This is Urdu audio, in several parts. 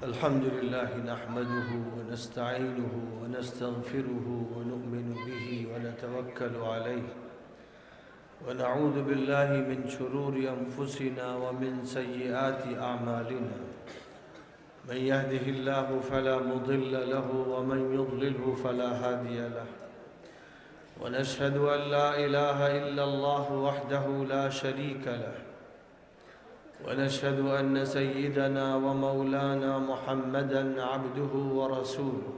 الحمد لله نحمده ونستعينه ونستغفره ونؤمن به ونتوكل عليه ونعوذ بالله من شرور أنفسنا ومن سيئات أعمالنا من يهده الله فلا مضل له ومن يضلله فلا هادي له ونشهد أن لا إله إلا الله وحده لا شريك له ونشهد أن سيدنا ومولانا محمدًا عبده ورسوله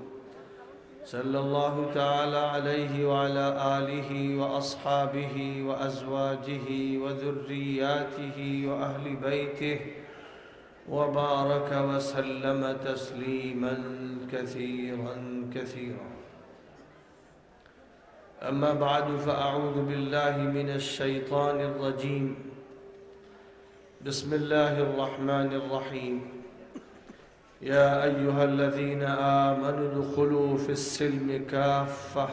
صلى الله تعالى عليه وعلى آله وأصحابه وأزواجه وذرياته وأهل بيته وبارك وسلم تسليمًا كثيرًا كثيرًا. أما بعد فأعوذ بالله من الشيطان الرجيم. بسم الله الرحمن الرحيم. يا أيها الذين آمنوا ادخلوا في السلم كافة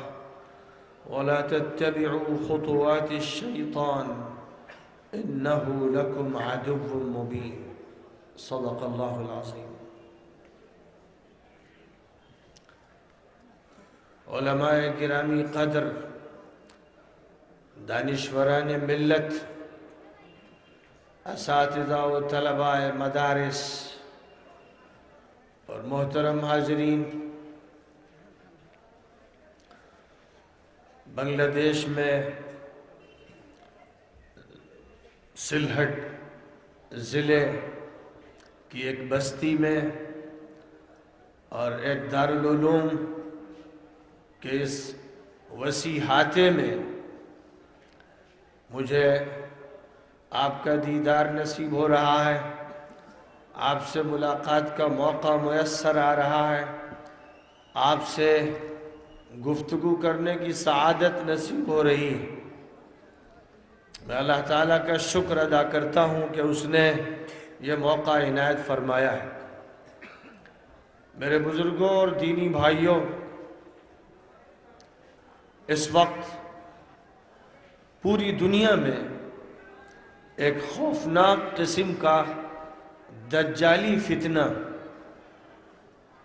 ولا تتبعوا خطوات الشيطان إنه لكم عدو مبين. صدق الله العظيم. علماء گرامی قدر، دانشوران ملت، اساتذہ و طلباء مدارس اور محترم حاضرین، بنگلہ دیش میں سلہٹ ضلع کی ایک بستی میں اور ایک دارالعلوم کے اس وسیع احاطے میں مجھے آپ کا دیدار نصیب ہو رہا ہے، آپ سے ملاقات کا موقع میسر آ رہا ہے، آپ سے گفتگو کرنے کی سعادت نصیب ہو رہی ہے۔ میں اللہ تعالیٰ کا شکر ادا کرتا ہوں کہ اس نے یہ موقع عنایت فرمایا ہے۔ میرے بزرگوں اور دینی بھائیوں، اس وقت پوری دنیا میں ایک خوفناک قسم کا دجالی فتنہ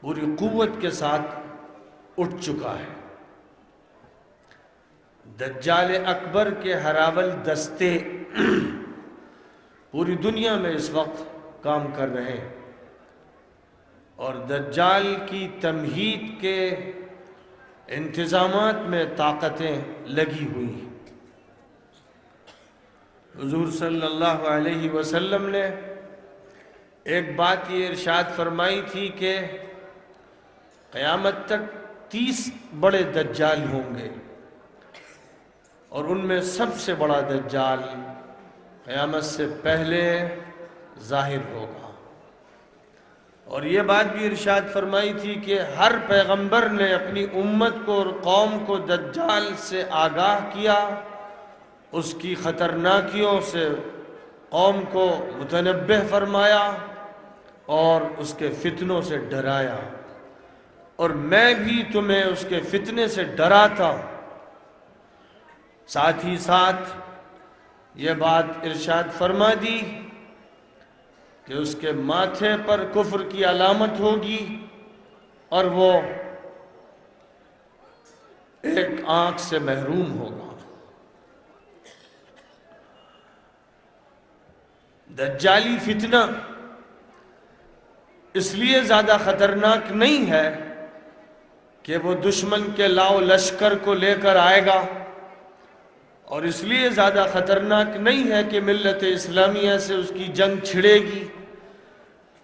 پوری قوت کے ساتھ اٹھ چکا ہے۔ دجال اکبر کے ہراول دستے پوری دنیا میں اس وقت کام کر رہے ہیں اور دجال کی تمہید کے انتظامات میں طاقتیں لگی ہوئی ہیں۔ حضور صلی اللہ علیہ وسلم نے ایک بات یہ ارشاد فرمائی تھی کہ قیامت تک 30 بڑے دجال ہوں گے اور ان میں سب سے بڑا دجال قیامت سے پہلے ظاہر ہوگا، اور یہ بات بھی ارشاد فرمائی تھی کہ ہر پیغمبر نے اپنی امت کو اور قوم کو دجال سے آگاہ کیا، اس کی خطرناکیوں سے قوم کو متنبہ فرمایا اور اس کے فتنوں سے ڈرایا، اور میں بھی تمہیں اس کے فتنے سے ڈراتا ہوں۔ ساتھ ہی ساتھ یہ بات ارشاد فرما دی کہ اس کے ماتھے پر کفر کی علامت ہوگی اور وہ ایک آنکھ سے محروم ہوگا۔ دجالی فتنہ اس لیے زیادہ خطرناک نہیں ہے کہ وہ دشمن کے لاؤ لشکر کو لے کر آئے گا، اور اس لیے زیادہ خطرناک نہیں ہے کہ ملت اسلامیہ سے اس کی جنگ چھڑے گی،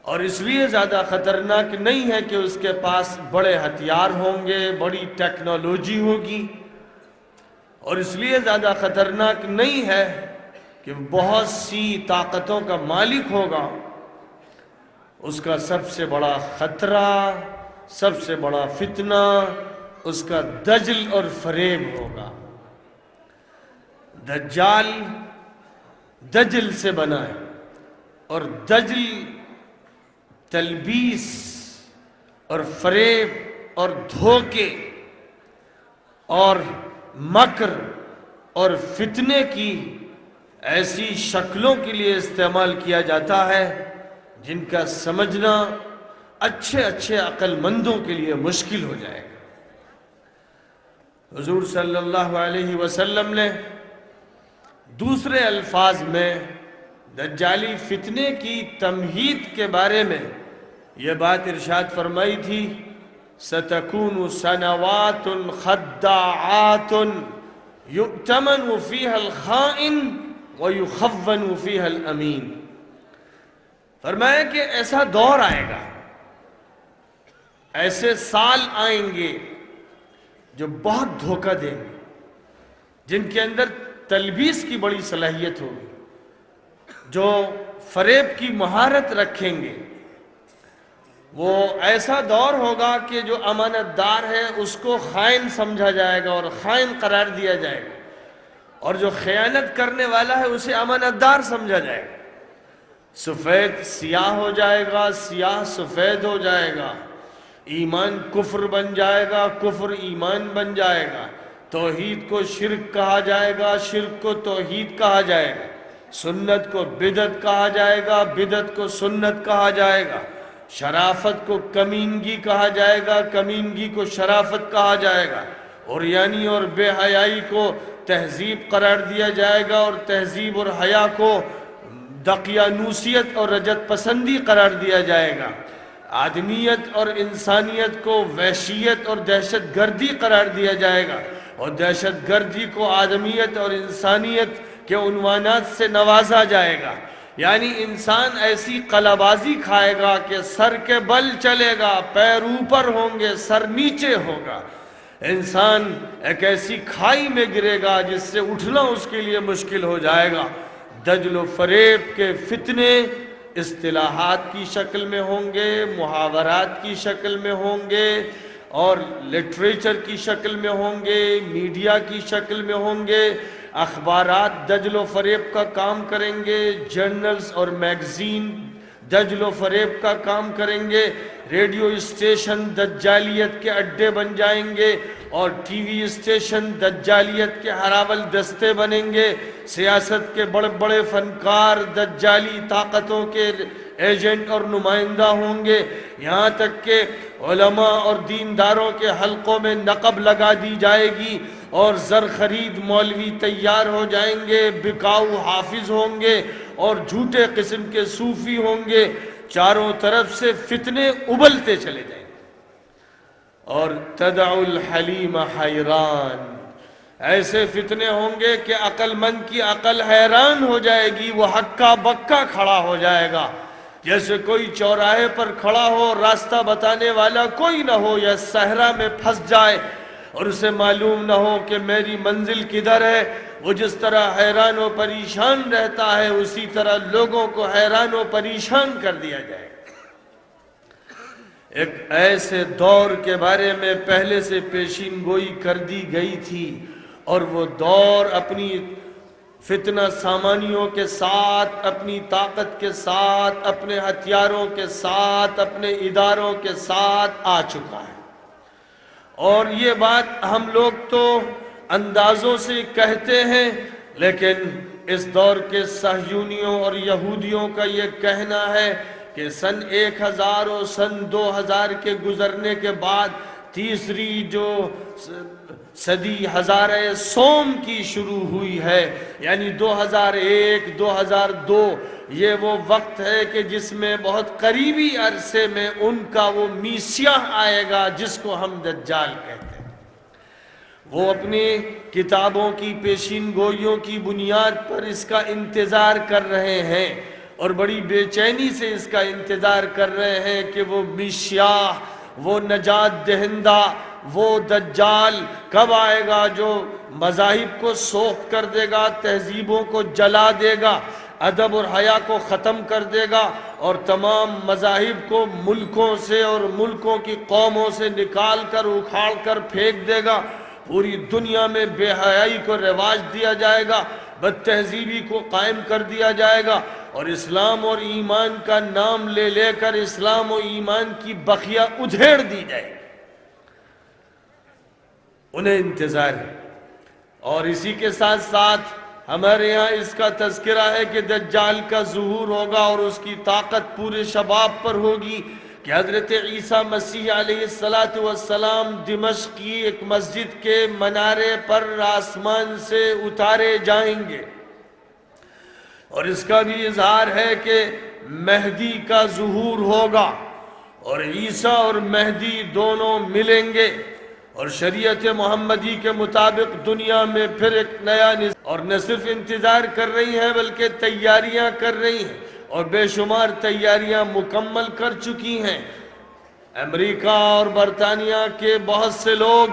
اور اس لیے زیادہ خطرناک نہیں ہے کہ اس کے پاس بڑے ہتھیار ہوں گے، بڑی ٹیکنالوجی ہوگی، اور اس لیے زیادہ خطرناک نہیں ہے کہ بہت سی طاقتوں کا مالک ہوگا۔ اس کا سب سے بڑا خطرہ، سب سے بڑا فتنہ اس کا دجل اور فریب ہوگا۔ دجال دجل سے بنا ہے، اور دجل تلبیس اور فریب اور دھوکے اور مکر اور فتنے کی ایسی شکلوں کے لیے استعمال کیا جاتا ہے جن کا سمجھنا اچھے اچھے عقل مندوں کے لیے مشکل ہو جائے گا۔ حضور صلی اللہ علیہ وسلم نے دوسرے الفاظ میں دجالی فتنے کی تمہید کے بارے میں یہ بات ارشاد فرمائی تھی، سَتَكُونُ سَنَوَاتٌ خَدَّاعَاتٌ يُؤْتَمَنُ فِيهَا الْخَائِنُ وَيُخَوَّنُ فِيهَا الْأَمِينُ۔ فرمایا کہ ایسا دور آئے گا، ایسے سال آئیں گے جو بہت دھوکہ دیں گے، جن کے اندر تلبیس کی بڑی صلاحیت ہوگی، جو فریب کی مہارت رکھیں گے۔ وہ ایسا دور ہوگا کہ جو امانت دار ہے اس کو خائن سمجھا جائے گا اور خائن قرار دیا جائے گا، اور جو خیانت کرنے والا ہے اسے امانت دار سمجھا جائے گا۔ سفید سیاہ ہو جائے گا، سیاہ سفید ہو جائے گا، ایمان کفر بن جائے گا، کفر ایمان بن جائے گا، توحید کو شرک کہا جائے گا، شرک کو توحید کہا جائے گا، سنت کو بدعت کہا جائے گا، بدعت کو سنت کہا جائے گا، شرافت کو کمینگی کہا جائے گا، کمینگی کو شرافت کہا جائے گا، عریانی اور بے حیائی کو تہذیب قرار دیا جائے گا، اور تہذیب اور حیا کو دقیانوسیت اور رجت پسندی قرار دیا جائے گا، آدمیت اور انسانیت کو وحشیت اور دہشت گردی قرار دیا جائے گا، اور دہشت گردی کو آدمیت اور انسانیت کے عنوانات سے نوازا جائے گا۔ یعنی انسان ایسی قلبازی کھائے گا کہ سر کے بل چلے گا، پیر اوپر ہوں گے، سر نیچے ہوگا۔ انسان ایک ایسی کھائی میں گرے گا جس سے اٹھنا اس کے لیے مشکل ہو جائے گا۔ دجل و فریب کے فتنے اصطلاحات کی شکل میں ہوں گے، محاورات کی شکل میں ہوں گے، اور لٹریچر کی شکل میں ہوں گے، میڈیا کی شکل میں ہوں گے۔ اخبارات دجل و فریب کا کام کریں گے، جرنلز اور میگزین دجل و فریب کا کام کریں گے، ریڈیو اسٹیشن دجالیت کے اڈے بن جائیں گے، اور ٹی وی اسٹیشن دجالیت کے ہراول دستے بنیں گے، سیاست کے بڑے بڑے فنکار دجالی طاقتوں کے ایجنٹ اور نمائندہ ہوں گے، یہاں تک کہ علماء اور دینداروں کے حلقوں میں نقب لگا دی جائے گی، اور زر خرید مولوی تیار ہو جائیں گے، بکاؤ حافظ ہوں گے، اور جھوٹے قسم کے صوفی ہوں گے۔ چاروں طرف سے فتنے ابلتے چلے جائیں گے، اور تدع الحلیم حیران، ایسے فتنے ہوں گے کہ عقل مند کی عقل حیران ہو جائے گی، وہ ہکا بکا کھڑا ہو جائے گا، جیسے کوئی چوراہے پر کھڑا ہو، راستہ بتانے والا کوئی نہ ہو، یا صحرا میں پھنس جائے اور اسے معلوم نہ ہو کہ میری منزل کدھر ہے۔ وہ جس طرح حیران و پریشان رہتا ہے، اسی طرح لوگوں کو حیران و پریشان کر دیا جائے۔ ایک ایسے دور کے بارے میں پہلے سے پیشین گوئی کر دی گئی تھی، اور وہ دور اپنی فتنہ سامانیوں کے ساتھ، اپنی طاقت کے ساتھ، اپنے ہتھیاروں کے ساتھ، اپنے اداروں کے ساتھ آ چکا ہے۔ اور یہ بات ہم لوگ تو اندازوں سے کہتے ہیں، لیکن اس دور کے صہیونیوں اور یہودیوں کا یہ کہنا ہے کہ سن 1000 اور سن 2000 کے گزرنے کے بعد تیسری جو صدی ہزارہ سوم کی شروع ہوئی ہے، یعنی 2001 2002، یہ وہ وقت ہے کہ جس میں بہت قریبی عرصے میں ان کا وہ میسیح آئے گا جس کو ہم دجال کہتے ہیں۔ وہ اپنی کتابوں کی پیشین گوئیوں کی بنیاد پر اس کا انتظار کر رہے ہیں، اور بڑی بے چینی سے اس کا انتظار کر رہے ہیں کہ وہ میسیح، وہ نجات دہندہ، وہ دجال کب آئے گا جو مذاہب کو سوخت کر دے گا، تہذیبوں کو جلا دے گا، ادب اور حیا کو ختم کر دے گا، اور تمام مذاہب کو ملکوں سے اور ملکوں کی قوموں سے نکال کر اکھاڑ کر پھینک دے گا، پوری دنیا میں بے حیائی کو رواج دیا جائے گا، بد تہذیبی کو قائم کر دیا جائے گا، اور اسلام اور ایمان کا نام لے لے کر اسلام و ایمان کی بخیا ادھیڑ دی جائے گی۔ انہیں انتظار ہے۔ اور اسی کے ساتھ ساتھ ہمارے یہاں اس کا تذکرہ ہے کہ دجال کا ظہور ہوگا، اور اس کی طاقت پورے شباب پر ہوگی، کہ حضرت عیسیٰ مسیح علیہ السلام دمشق کی ایک مسجد کے منارے پر آسمان سے اتارے جائیں گے، اور اس کا بھی اظہار ہے کہ مہدی کا ظہور ہوگا اور عیسیٰ اور مہدی دونوں ملیں گے، اور شریعت محمدی کے مطابق دنیا میں پھر ایک نیا نظام، اور نہ صرف انتظار کر رہی ہیں بلکہ تیاریاں کر رہی ہیں، اور بے شمار تیاریاں مکمل کر چکی ہیں۔ امریکہ اور برطانیہ کے بہت سے لوگ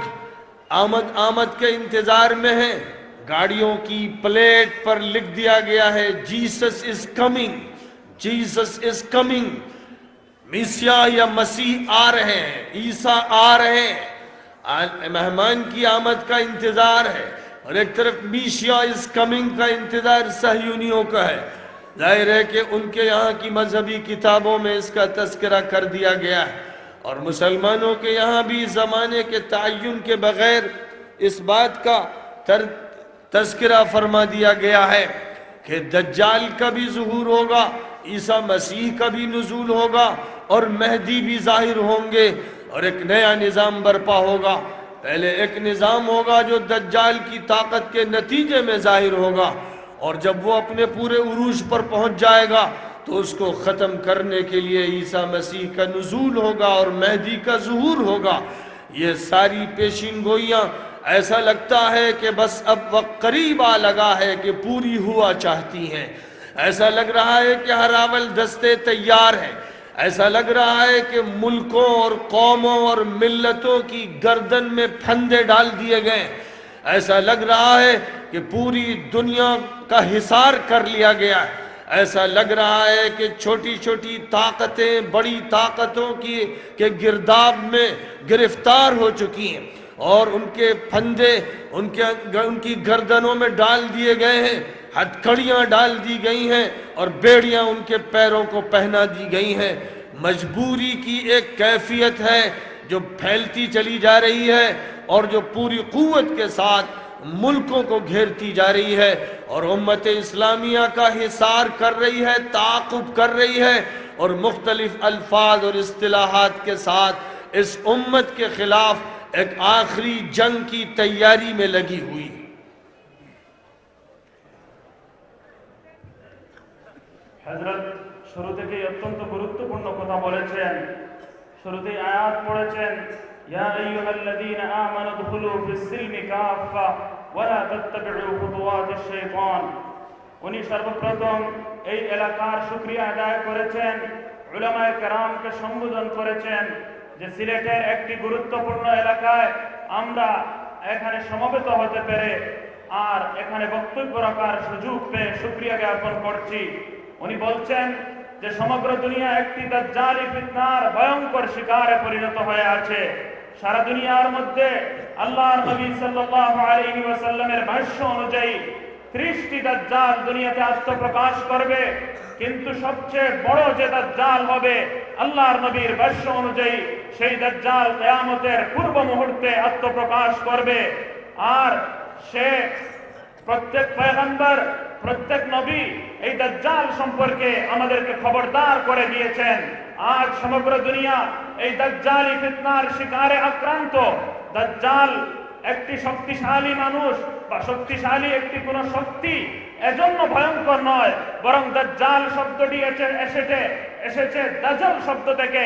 آمد کے انتظار میں ہیں۔ گاڑیوں کی پلیٹ پر لکھ دیا گیا ہے Jesus is coming, Jesus is coming, میسیح یا مسیح آ رہے ہیں، عیسیٰ آ رہے ہیں۔ مہمان کی آمد کا انتظار ہے، اور ایک طرف میسیح از کمنگ کا انتظار صہیونیوں کا ہے۔ ظاہر ہے کہ ان کے یہاں کی مذہبی کتابوں میں اس کا تذکرہ کر دیا گیا ہے، اور مسلمانوں کے یہاں بھی زمانے کے تعین کے بغیر اس بات کا تذکرہ فرما دیا گیا ہے کہ دجال کا بھی ظہور ہوگا، عیسیٰ مسیح کا بھی نزول ہوگا، اور مہدی بھی ظاہر ہوں گے، اور ایک نیا نظام برپا ہوگا۔ پہلے ایک نظام ہوگا جو دجال کی طاقت کے نتیجے میں ظاہر ہوگا، اور جب وہ اپنے پورے عروج پر پہنچ جائے گا تو اس کو ختم کرنے کے لیے عیسیٰ مسیح کا نزول ہوگا اور مہدی کا ظہور ہوگا۔ یہ ساری پیشین گوئیاں ایسا لگتا ہے کہ بس اب وقت قریب آ لگا ہے کہ پوری ہوا چاہتی ہیں۔ ایسا لگ رہا ہے کہ ہر اول دستے تیار ہیں۔ ایسا لگ رہا ہے کہ ملکوں اور قوموں اور ملتوں کی گردن میں پھندے ڈال دیے گئے۔ ایسا لگ رہا ہے کہ پوری دنیا کا حصار کر لیا گیا ہے۔ ایسا لگ رہا ہے کہ چھوٹی چھوٹی طاقتیں بڑی طاقتوں کے گرداب میں گرفتار ہو چکی ہیں، اور ان کے پھندے ان کی گردنوں میں ڈال دیے گئے ہیں، ہتھکڑیاں ڈال دی گئی ہیں، اور بیڑیاں ان کے پیروں کو پہنا دی گئی ہیں۔ مجبوری کی ایک کیفیت ہے جو پھیلتی چلی جا رہی ہے، اور جو پوری قوت کے ساتھ ملکوں کو گھیرتی جا رہی ہے، اور امت اسلامیہ کا حصار کر رہی ہے، تعاقب کر رہی ہے، اور مختلف الفاظ اور اصطلاحات کے ساتھ اس امت کے خلاف ایک آخری جنگ کی تیاری میں لگی ہوئی۔ حضرت শুরু থেকে অত্যন্ত গুরুত্বপূর্ণ কথা বলেছেন। শুরুতে আয়াত পড়েছেন, ইয়া আইয়ুহাল্লাযীনা আমানু দুখুলু ফিস-সিলমি কাফা ওয়া লা তাত্তাবিউ খুতুওয়াতিশ শাইতান। উনি সর্বপ্রথম এই এলাকার শুকরিয়া আদায় করেছেন, উলামায়ে কেরামকে সম্বোধন করেছেন যে সিলেটের একটি গুরুত্বপূর্ণ এলাকায় আমরা এখানে সমবেত হতে পেরে আর এখানে বক্তব্য রাখার সুযোগ পেয়ে শুকরিয়া জ্ঞাপন করছি। উনি বলছেন যে সমগ্র দুনিয়া একটি দাজ্জালি ফিতনার ভয়ঙ্কর শিকারে পরিণত হয়ে আছে। সারা দুনিয়ার মধ্যে আল্লাহর নবী সাল্লাল্লাহু আলাইহি ওয়াসাল্লামের ভাষ্য অনুযায়ী 30টি দাজ্জাল দুনিয়াতে আত্মপ্রকাশ করবে, কিন্তু সবচেয়ে বড় যে দাজ্জাল হবে আল্লাহর নবীর ভাষ্য অনুযায়ী সেই দাজ্জাল কিয়ামতের পূর্ব মুহূর্তে আত্মপ্রকাশ করবে। আর সে প্রত্যেক পয়গম্বর প্রত্যেক নবী এই দাজ্জাল সম্পর্কে আমাদেরকে খবরদার করে দিয়েছেন। আজ সমগ্র দুনিয়া এই দাজ্জালি ফিতনার শিকারে আক্রান্ত। দাজ্জাল একটি শক্তিশালী মানুষ বা শক্তিশালী একটি কোন শক্তি এজন্য ভয়ঙ্কর নয়, বরং দাজ্জাল শব্দটি এসেছে দাজাল শব্দ থেকে।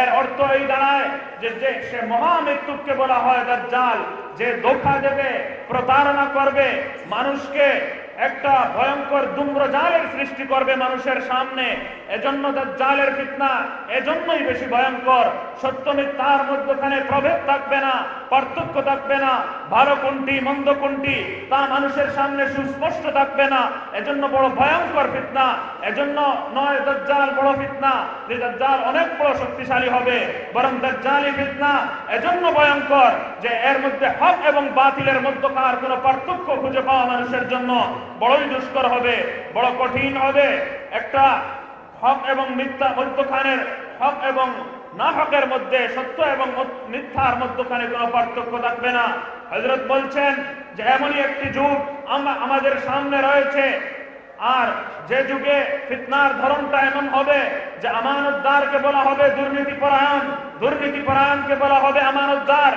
এর অর্থ এই দাঁড়ায় যে সে মহামৃত্যুকে বলা হয় দাজ্জাল, যে ধোঁকা দেবে, প্রতারণা করবে, মানুষকে একটা ভয়ঙ্কর ধূম্রজালের সৃষ্টি করবে মানুষের সামনে। এজন্য দাজ্জালের ফিতনা এজন্যই বেশি ভয়ঙ্কর। সত্য মিথ্যার মধ্যখানে প্রভেদ থাকবে না, পার্থক্য থাকবে না, ভালো কোনটি মন্দ কোনটি তা মানুষের সামনে সুস্পষ্ট থাকবে না। এজন্য বড় ভয়ঙ্কর ফিতনা। এজন্য নয় দাজ্জাল বড় ফিতনা যে দাজ্জাল অনেক বড় শক্তিশালী হবে, বরং দাজ্জালি ফিতনা এজন্য ভয়ঙ্কর যে এর মধ্যে হক এবং বাতিলের মধ্যকার কোনো পার্থক্য খুঁজে পাওয়া মানুষের জন্য বড়ই দুষ্কর হবে, বড় কঠিন হবে। একটা হক এবং মিথ্যা মধ্যখানের, হক এবং না হকের মধ্যে, সত্য এবং মিথ্যার মধ্যখানে কোনো পার্থক্য থাকবে না। হযরত বলছেন যে এমনই একটি যুগ আমাদের সামনে রয়েছে আর যে যুগে ফিতনার ধরনটা এমন হবে যে আমানতদারকে বলা হবে দুর্নীতিপরায়ণ, দুর্নীতিপরায়ণকে বলা হবে আমানতদার,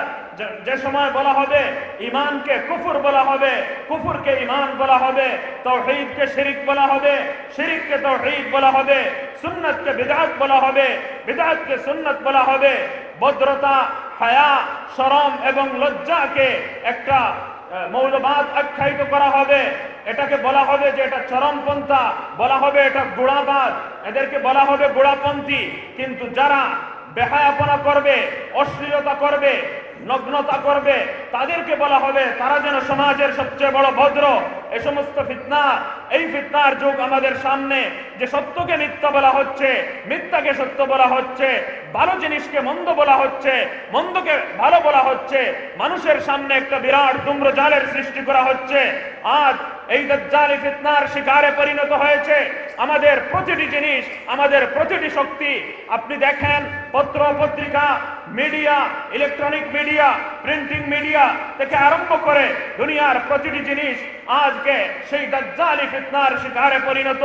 যে সময় বলা হবে ঈমানকে কুফর বলা হবে, কুফরকে ঈমান বলা হবে, তাওহীদকে শিরক বলা হবে, শিরককে তাওহীদ বলা হবে, সুন্নাতকে বিদআত বলা হবে, বিদআতকে সুন্নাত বলা হবে, ভদ্রতা, হায়া, শরম এবং লজ্জাকে একটা মৌলবাদ আখ্যায়িত করা হবে, এটাকে বলা হবে যে এটা চরমপন্থা, বলা হবে এটা গোড়াবাদ, এদেরকে বলা হবে গোড়াপন্থী। কিন্তু যারা বেহায়াপনা করবে, অশ্লীলতা করবে, নগ্নতা করবে, তাদেরকে বলা হবে তারা যেন সমাজের সবচেয়ে বড় ভদ্র। এই সমস্ত ফিতনা, এই ফিতনার যুগ আমাদের সামনে, যে সত্যকে মিথ্যা বলা হচ্ছে, মিথ্যাকে সত্য বলা হচ্ছে, ভালো জিনিসকে মন্দ বলা হচ্ছে, মন্দকে ভালো বলা হচ্ছে, মানুষের সামনে একটা বিরাট ধূম্রজালের সৃষ্টি করা হচ্ছে। আজ এই দাজ্জালি ফিতনার শিকারে পরিণত হয়েছে আমাদের প্রতিটি জিনিস, আমাদের প্রতিটি শক্তি। আপনি দেখেন পত্র পত্রিকা, media, electronic media, printing media থেকে আরম্ভ করে দুনিয়ার প্রতিটি জিনিস আজকে সেই দাজ্জালি ফিতনার শিকারে পরিণত।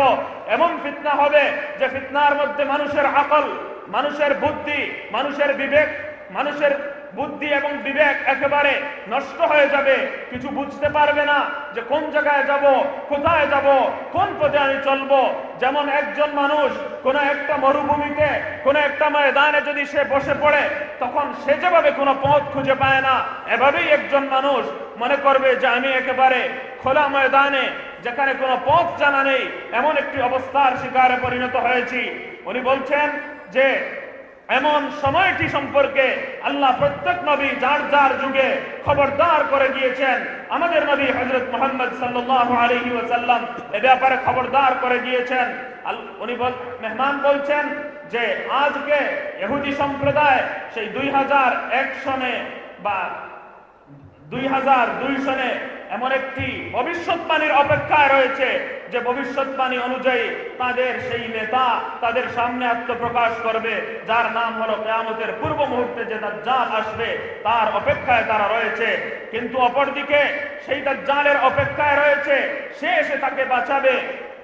এমন ফিতনা হবে যে ফিতনার মধ্যে মানুষের আকল, মানুষের বুদ্ধি, মানুষের বিবেক, মানুষের বুদ্ধি এবং বিবেক একেবারে নষ্ট হয়ে যাবে। কিছু বুঝতে পারবে না যে কোন জায়গায় যাব, কোথায় যাব, কোন পথে আমি চলবো। যেমন একজন মানুষ কোনো একটা মরুভূমিতে, কোনো একটা ময়দানে যদি সে বসে পড়ে, তখন সে যেভাবে কোনো পথ খুঁজে পায় না, এভাবেই একজন মানুষ মনে করবে যে আমি একেবারে খোলা ময়দানে, যেখানে কোনো পথ জানা নেই, এমন একটি অবস্থার শিকারে পরিণত হয়েছি। উনি বলছেন যে এমন সময়টি সম্পর্কে আল্লাহ প্রত্যেক নবী যার যার যুগে খবরদার করে দিয়েছেন। আমাদের নবী হযরত মুহাম্মদ সাল্লাল্লাহু আলাইহি ওয়াসাল্লাম এ ব্যাপারে খবরদার করে দিয়েছেন। উনি মেহমান বলছেন যে আজকে ইহুদি সম্প্রদায় সেই 2001 সনে বা 2002 সনে এমন একটি ভবিষ্যৎবাণীর অপেক্ষায় রয়েছে, যে ভবিষ্যৎবাণী অনুযায়ী তাদের সেই নেতা তাদের সামনে আত্মপ্রকাশ করবে, যার নাম হলো কিয়ামতের পূর্ব মুহূর্তে যে দাজ্জাল আসবে, তার অপেক্ষায় তারা রয়েছে। কিন্তু অপরদিকে সেই দাজ্জালের অপেক্ষায় রয়েছে, সে এসে তাকে বাঁচাবে।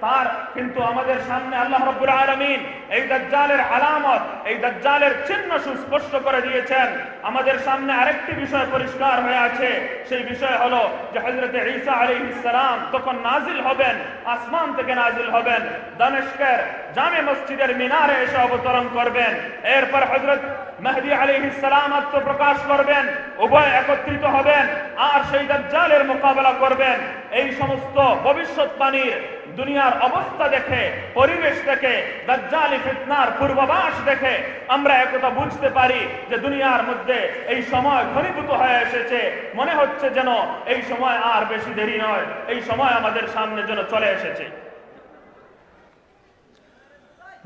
তার কিন্তু আমাদের সামনে আল্লাহ রাব্বুল আলামিন এই দাজ্জালের আলামত, এই দাজ্জালের চিহ্ন সুস্পষ্ট করে দিয়েছেন। আমাদের সামনে আরেকটি বিষয় পরিষ্কার হয়ে আছে, সেই বিষয় হলো যে হযরত ঈসা আলাইহিস সালাম তখন নাজিল হবেন, আসমান থেকে নাজিল হবেন, দামেস্কের জামে মসজিদের মিনারে এসে অবতরণ করবেন। এরপর হযরত মেহদী আলাইহিস সালাম আত্মপ্রকাশ করবেন, উভয় একত্রিত হবেন আর সেই দাজ্জালের মোকাবেলা করবেন। এই সমস্ত ভবিষ্যৎবাণীর দুনিয়ার অবস্থা দেখে, পরিবেশ দেখে, দাজ্জালি ফিতনার পূর্বাভাস দেখে আমরা একথা বুঝতে পারি যে দুনিয়ার মধ্যে এই সময় ঘনীভূত হয়ে এসেছে। মনে হচ্ছে যেন এই সময় আর বেশি দেরি নয়, এই সময় আমাদের সামনে যেন চলে এসেছে।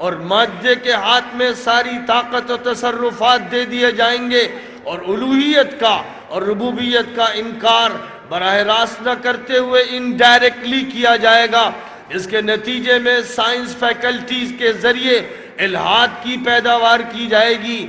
اور مادے کے ہاتھ میں ساری طاقت و تصرفات دے دیے جائیں گے، اور الوہیت کا اور ربوبیت کا انکار براہ راست نہ کرتے ہوئے انڈائریکٹلی کیا جائے گا۔ اس کے نتیجے میں سائنس فیکلٹیز کے ذریعے الہاد کی پیداوار کی جائے گی۔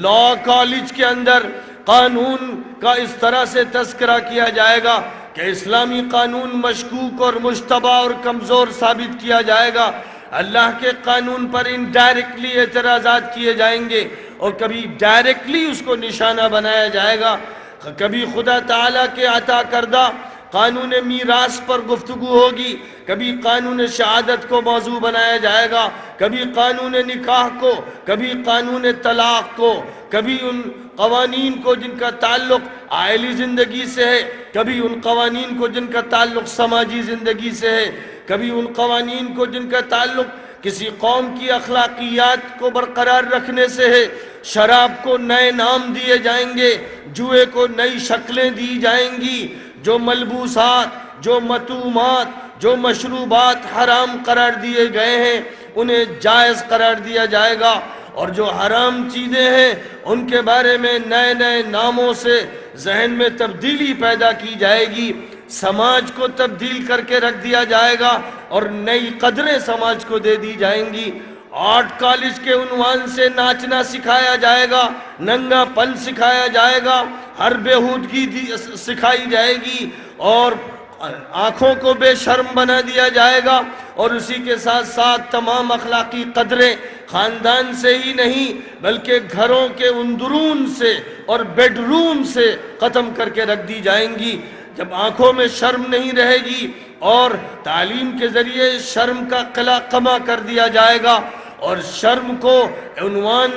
لا کالج کے اندر قانون کا اس طرح سے تذکرہ کیا جائے گا کہ اسلامی قانون مشکوک اور مشتبہ اور کمزور ثابت کیا جائے گا۔ اللہ کے قانون پر انڈائریکٹلی اعتراضات کیے جائیں گے اور کبھی ڈائریکٹلی اس کو نشانہ بنایا جائے گا۔ کبھی خدا تعالیٰ کے عطا کردہ قانون میراث پر گفتگو ہوگی، کبھی قانون شہادت کو موضوع بنایا جائے گا، کبھی قانون نکاح کو، کبھی قانون طلاق کو، کبھی ان قوانین کو جن کا تعلق عائلی زندگی سے ہے، کبھی ان قوانین کو جن کا تعلق سماجی زندگی سے ہے، کبھی ان قوانین کو جن کا تعلق کسی قوم کی اخلاقیات کو برقرار رکھنے سے ہے۔ شراب کو نئے نام دیے جائیں گے، جوئے کو نئی شکلیں دی جائیں گی، جو ملبوسات، جو مطعومات، جو مشروبات حرام قرار دیے گئے ہیں انہیں جائز قرار دیا جائے گا، اور جو حرام چیزیں ہیں ان کے بارے میں نئے نئے ناموں سے ذہن میں تبدیلی پیدا کی جائے گی۔ سماج کو تبدیل کر کے رکھ دیا جائے گا اور نئی قدریں سماج کو دے دی جائیں گی۔ آرٹ کالج کے عنوان سے ناچنا سکھایا جائے گا، ننگا پن سکھایا جائے گا، ہر بےہودگی سکھائی جائے گی، اور آنکھوں کو بے شرم بنا دیا جائے گا، اور اسی کے ساتھ ساتھ تمام اخلاقی قدریں خاندان سے ہی نہیں بلکہ گھروں کے اندرون سے اور بیڈ روم سے ختم کر کے رکھ دی جائیں گی۔ جب آنکھوں میں شرم نہیں رہے گی اور تعلیم کے ذریعے شرم کا قلع قمع کر دیا جائے گا، اور شرم کو عنوان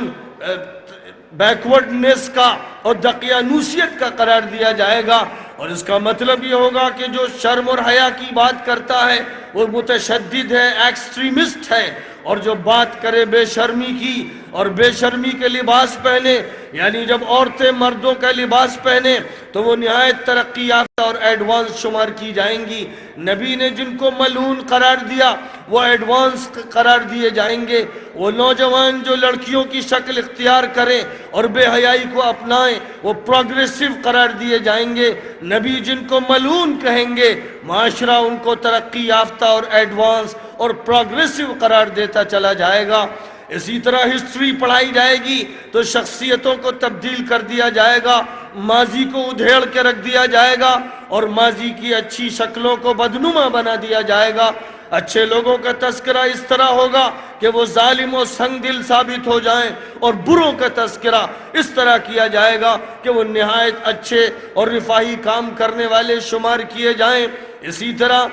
بیکورڈنس کا اور دقیانوسیت کا قرار دیا جائے گا، اور اس کا مطلب یہ ہوگا کہ جو شرم اور حیا کی بات کرتا ہے وہ متشدد ہے، ایکسٹریمسٹ ہے، اور جو بات کرے بے شرمی کی اور بے شرمی کے لباس پہنے، یعنی جب عورتیں مردوں کا لباس پہنے تو وہ نہایت ترقی یافتہ اور ایڈوانس شمار کی جائیں گی۔ نبی نے جن کو ملعون قرار دیا وہ ایڈوانس قرار دیے جائیں گے۔ وہ نوجوان جو لڑکیوں کی شکل اختیار کریں اور بے حیائی کو اپنائیں وہ پروگریسو قرار دیے جائیں گے۔ نبی جن کو ملعون کہیں گے معاشرہ ان کو ترقی یافتہ اور ایڈوانس اور پروگریسو قرار دیتا چلا جائے گا۔ اسی طرح ہسٹری پڑھائی جائے گی تو شخصیتوں کو تبدیل کر دیا جائے گا، ماضی کو ادھیڑ کے رکھ دیا جائے گا اور ماضی کی اچھی شکلوں کو بدنما بنا دیا جائے گا۔ اچھے لوگوں کا تذکرہ اس طرح ہوگا کہ وہ ظالم و سنگ دل ثابت ہو جائیں، اور بروں کا تذکرہ اس طرح کیا جائے گا کہ وہ نہایت اچھے اور رفاہی کام کرنے والے شمار کیے جائیں۔ اسی طرح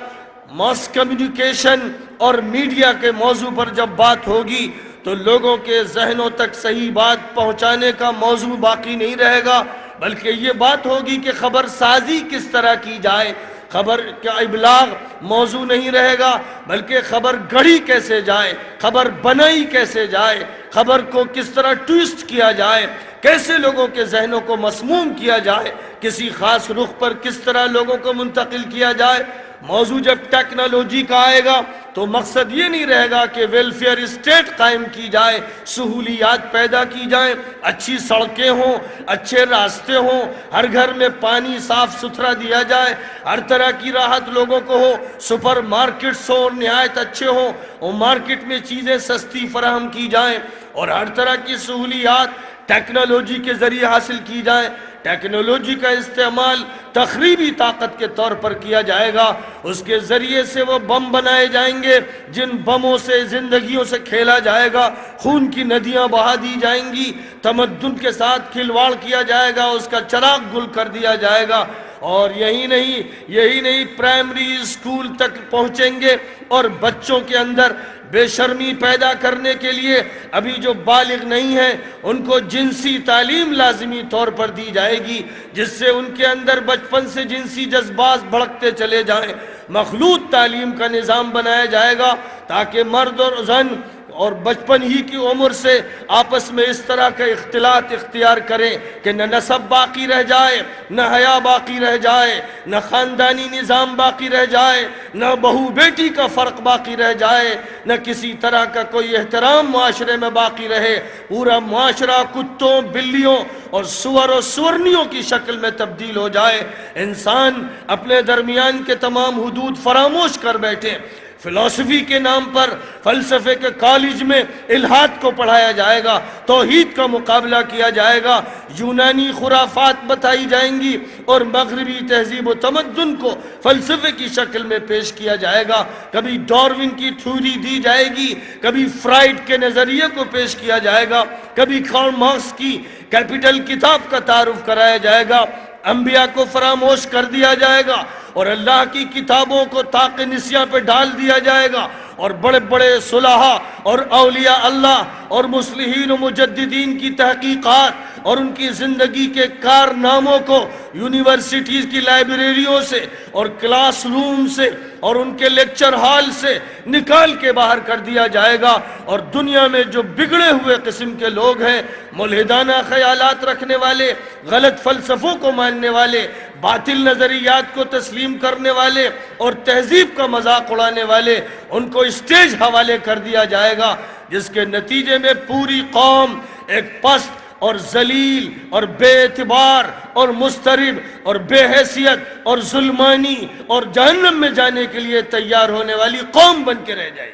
ماس کمیونیکیشن اور میڈیا کے موضوع پر جب بات ہوگی تو لوگوں کے ذہنوں تک صحیح بات پہنچانے کا موضوع باقی نہیں رہے گا، بلکہ یہ بات ہوگی کہ خبر سازی کس طرح کی جائے۔ خبر کا ابلاغ موضوع نہیں رہے گا بلکہ خبر گڑھی کیسے جائے، خبر بنائی کیسے جائے، خبر کو کس طرح ٹویسٹ کیا جائے، کیسے لوگوں کے ذہنوں کو مسموم کیا جائے، کسی خاص رخ پر کس طرح لوگوں کو منتقل کیا جائے۔ موضوع جب ٹیکنالوجی کا آئے گا تو مقصد یہ نہیں رہے گا کہ ویلفیئر اسٹیٹ قائم کی جائے، سہولیات پیدا کی جائیں، اچھی سڑکیں ہوں، اچھے راستے ہوں، ہر گھر میں پانی صاف ستھرا دیا جائے، ہر طرح کی راحت لوگوں کو ہو، سپر مارکٹس ہوں نہایت اچھے ہوں، اور مارکٹ میں چیزیں سستی فراہم کی جائیں، اور ہر طرح کی سہولیات ٹیکنالوجی کے ذریعے حاصل کی جائیں۔ ٹیکنالوجی کا استعمال تخریبی طاقت کے طور پر کیا جائے گا، اس کے ذریعے سے وہ بم بنائے جائیں گے جن بموں سے زندگیوں سے کھیلا جائے گا، خون کی ندیاں بہا دی جائیں گی، تمدن کے ساتھ کھلواڑ کیا جائے گا، اس کا چراغ گل کر دیا جائے گا۔ اور یہی نہیں پرائمری اسکول تک پہنچیں گے، اور بچوں کے اندر بے شرمی پیدا کرنے کے لیے ابھی جو بالغ نہیں ہیں ان کو جنسی تعلیم لازمی طور پر دی جائے گی، جس سے ان کے اندر بچپن سے جنسی جذبات بھڑکتے چلے جائیں۔ مخلوط تعلیم کا نظام بنایا جائے گا تاکہ مرد اور زن اور بچپن ہی کی عمر سے آپس میں اس طرح کا اختلاط اختیار کریں کہ نہ نسب باقی رہ جائے، نہ حیا باقی رہ جائے، نہ خاندانی نظام باقی رہ جائے، نہ بہو بیٹی کا فرق باقی رہ جائے، نہ کسی طرح کا کوئی احترام معاشرے میں باقی رہے، پورا معاشرہ کتوں، بلیوں اور سور و سورنیوں کی شکل میں تبدیل ہو جائے، انسان اپنے درمیان کے تمام حدود فراموش کر بیٹھے۔ فلسفی کے نام پر فلسفے کے کالج میں الہاد کو پڑھایا جائے گا، توحید کا مقابلہ کیا جائے گا، یونانی خرافات بتائی جائیں گی اور مغربی تہذیب و تمدن کو فلسفے کی شکل میں پیش کیا جائے گا۔ کبھی ڈاروین کی تھیوری دی جائے گی، کبھی فرائڈ کے نظریے کو پیش کیا جائے گا، کبھی کارل مارکس کی کیپٹل کتاب کا تعارف کرایا جائے گا، انبیاء کو فراموش کر دیا جائے گا اور اللہ کی کتابوں کو طاق نسیاں پہ ڈال دیا جائے گا، اور بڑے بڑے صلحاء اور اولیاء اللہ اور مصلحین و مجددین کی تحقیقات اور ان کی زندگی کے کارناموں کو یونیورسٹیز کی لائبریریوں سے اور کلاس روم سے اور ان کے لیکچر ہال سے نکال کے باہر کر دیا جائے گا، اور دنیا میں جو بگڑے ہوئے قسم کے لوگ ہیں، ملحدانہ خیالات رکھنے والے، غلط فلسفوں کو ماننے والے، باطل نظریات کو تسلیم کرنے والے اور تہذیب کا مذاق اڑانے والے، ان کو اسٹیج حوالے کر دیا جائے گا، جس کے نتیجے میں پوری قوم ایک پست اور ذلیل اور بے اعتبار اور مضطرب اور بے حیثیت اور ظلمانی اور جہنم میں جانے کے لیے تیار ہونے والی قوم بن کے رہ جائے۔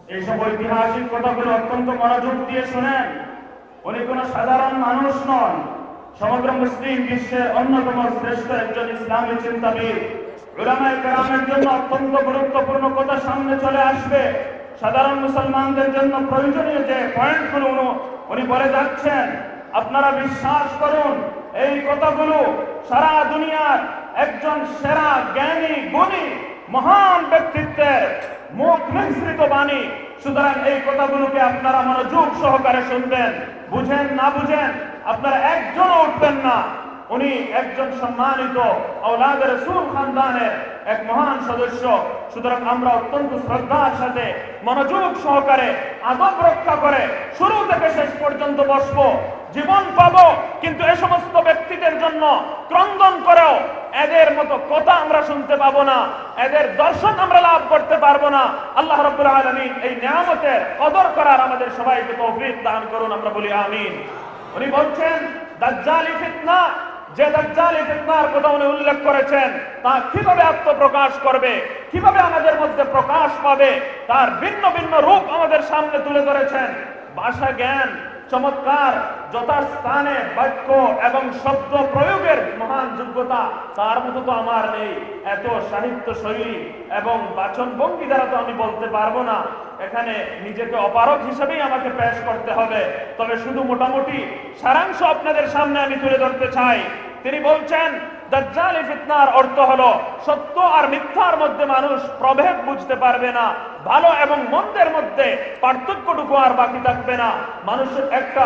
এইসব ঐতিহাসিক কথাগুলো অত্যন্ত মনোযোগ দিয়ে শুনেন। উনি কোনো সাধারণ মানুষ নন, সমগ্র মুসলিম বিশ্বের অন্যতম শ্রেষ্ঠ একজন ইসলামী চিন্তাবিদ। উলামায়ে কেরামের জন্য অত্যন্ত গুরুত্বপূর্ণ কথা সামনে চলে আসবে। সাধারণ মুসলমানদের জন্য প্রয়োজনীয় যে পয়েন্টগুলো উনি বলে যাচ্ছেন, আপনারা বিশ্বাস করুন এই কথাগুলো সারা দুনিয়ার একজন সেরা জ্ঞানী গুণী মহান ব্যক্তিত্বের মুখ নিঃসৃত বাণী। সুতরাং এই কথাগুলোকে আপনারা মনোযোগ সহকারে শুনবেন, বুঝেন না বুঝেন আপনারা একজনও উঠবেন না। উনি একজন সম্মানিত আওলাদ রাসূল খানদানের এক মহান সদস্য। সুতরাং আমরা অত্যন্ত শ্রদ্ধার সাথে মনোযোগ সহকারে আদব রক্ষা করে শুরু থেকে শেষ পর্যন্ত বসবো, জীবন পাবো। কিন্তু এই সমস্ত ব্যক্তিদের জন্য ক্রন্দন করেও এদের মতো কথা আমরা শুনতে পাবো না, এদের দর্শন আমরা লাভ করতে পারবো না। আল্লাহ রাব্বুল আলামিন এই নিয়ামতের কদর করার আমাদের সবাইকে তৌফিক দান করুন, আমরা বলি আমিন। উনি বলছেন দাজ্জালি ফিতনা, যে দাজ্জালি ফিতনার কথা উনি উল্লেখ করেছেন, তা কিভাবে আত্মপ্রকাশ করবে, কিভাবে আমাদের মধ্যে প্রকাশ পাবে, তার ভিন্ন ভিন্ন রূপ আমাদের সামনে তুলে ধরেছেন। ভাষা জ্ঞান চমৎকার, যথাস্থানে বাক্য এবং শব্দ প্রয়োগের মহান যোগ্যতা তার মতো তো আমার নেই। এত সাহিত্য শৈলী এবং বাচন ভঙ্গি দ্বারা তো আমি বলতে পারবো না, এখানে নিজেকে অপারগ হিসেবেই আমাকে পেশ করতে হবে। তবে শুধু মোটামুটি সারাংশ আপনাদের সামনে আমি তুলে ধরতে চাই। তিনি বলছেন দাজ্জালি ফিতনার অর্থ হলো সত্য আর মিথ্যার মধ্যে মানুষ প্রভেদ বুঝতে পারবে না, ভালো এবং মন্দের মধ্যে পার্থক্যটুকু আর বাকি থাকবে না। মানুষ একটা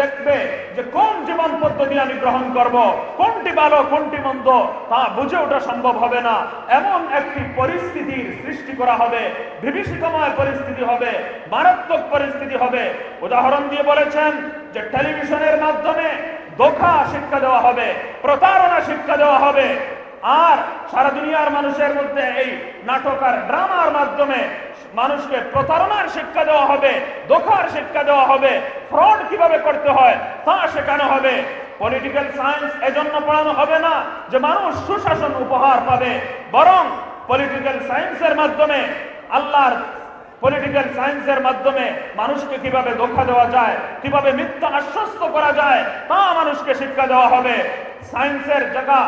দেখবে যে কোন জীবন পদ্ধতি আমি গ্রহণ করব, কোনটি ভালো কোনটি মন্দ তা বুঝে ওঠা সম্ভব হবে না। এমন একটি পরিস্থিতির সৃষ্টি করা হবে, বিভীষিকাময় পরিস্থিতি হবে, মারাত্মক পরিস্থিতি হবে। উদাহরণ দিয়ে বলেছেন যে টেলিভিশনের মাধ্যমে ধোঁকা শিক্ষা দেওয়া হবে, প্রতারণা শিক্ষা দেওয়া হবে, আর সারা দুনিয়ার মানুষের মধ্যে এই নাটক আর ড্রামার মাধ্যমে মানুষকে প্রতারণার শিক্ষা দেওয়া হবে, ধোঁকার শিক্ষা দেওয়া হবে, ফ্রড কিভাবে করতে হয় তা শেখানো হবে। পলিটিক্যাল সায়েন্স এজন্য পড়ানো হবে না যে মানুষ সুশাসন উপহার পাবে, বরং পলিটিক্যাল সায়েন্সের মাধ্যমে আল্লাহর পলিটিক্যাল সায়েন্সের মাধ্যমে মানুষকে কিভাবে ধোঁকা দেওয়া যায়, কিভাবে মিথ্যা আশ্বস্ত করা যায় তা মানুষকে শিক্ষা দেওয়া হবে। সায়েন্সের জায়গা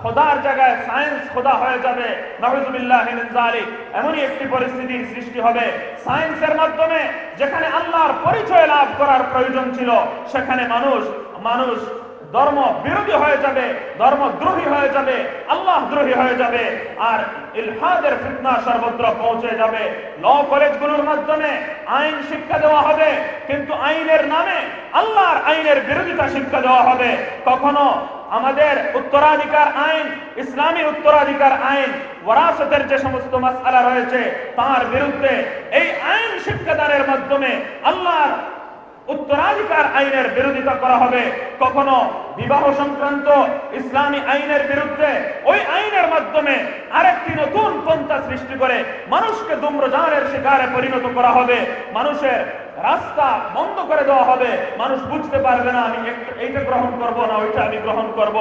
খোদার জায়গায় সায়েন্স খোদা হয়ে যাবে, নাউযুবিল্লাহি মিন যালিক। এমনই একটি পরিস্থিতির সৃষ্টি হবে সায়েন্সের মাধ্যমে, যেখানে আল্লাহর পরিচয় লাভ করার প্রয়োজন ছিল সেখানে মানুষ ধর্ম বিরোধী হয়ে যাবে, ধর্মদ্রোহী হয়ে যাবে, আল্লাহ দ্রোহী হয়ে যাবে, আর ইলহাদের ফিতনা সর্বত্র পৌঁছে যাবে। ল কলেজগুলোর মাধ্যমে আইন শিক্ষা দেওয়া হবে, কিন্তু আইনের নামে আল্লাহর আইনের বিরোধিতা শিক্ষা দেওয়া হবে। কখনো আমাদের উত্তরাধিকার আইন, ইসলামী উত্তরাধিকার আইন, ওয়ারাসাতের যে সমস্ত মাসআলা রয়েছে তার বিরুদ্ধে এই আইন শিক্ষাদানের মাধ্যমে আল্লাহর উত্তরাধিকার আইনের বিরোধিতা করা হবে। কখনো বিবাহ সংক্রান্ত ইসলামী আইনের বিরুদ্ধে ওই আইনের মাধ্যমে আরেকটি নতুন পন্থা সৃষ্টি করে মানুষকে ধূম্রজালের শিকারে পরিণত করা হবে। মানুষের রাস্তা বন্ধ করে দেওয়া হবে, মানুষ বুঝতে পারবে না আমি এইটা গ্রহণ করব না ওইটা আমি গ্রহণ করব।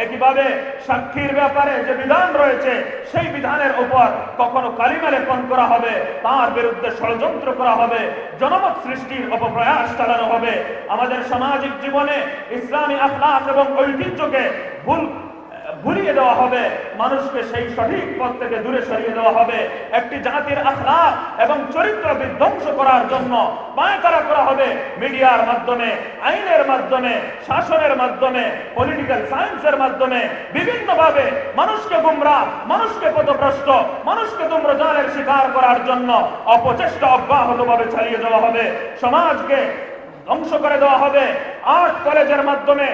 একইভাবে সাক্ষীর ব্যাপারে যে বিধান রয়েছে সেই বিধানের উপর কখনো কালিমা লেপন করা হবে, তার বিরুদ্ধে ষড়যন্ত্র করা হবে, জনমত সৃষ্টির অপপ্রয়াস চালানো হবে। আমাদের সামাজিক জীবনে ইসলামী আখলাক এবং ঐতিহ্যকে ভুলিয়ে দেওয়া হবে, মানুষকে সেই সঠিক পথ থেকে দূরে সরিয়ে দেওয়া হবে। একটি জাতির আখলাক এবং চরিত্র বিধ্বংস করার জন্য পায়তারা করা হবে মিডিয়ার মাধ্যমে, আইনের মাধ্যমে, শাসনের মাধ্যমে, পলিটিক্যাল সায়েন্সের মাধ্যমে বিভিন্নভাবে মানুষকে গুমরাহ, মানুষকে পথভ্রষ্ট, মানুষকে ধূম্রজালের শিকার করার জন্য অপচেষ্টা অব্যাহতভাবে চালিয়ে দেওয়া হবে। সমাজকে ধ্বংস করে দেওয়া হবে। আর্ট কলেজের মাধ্যমে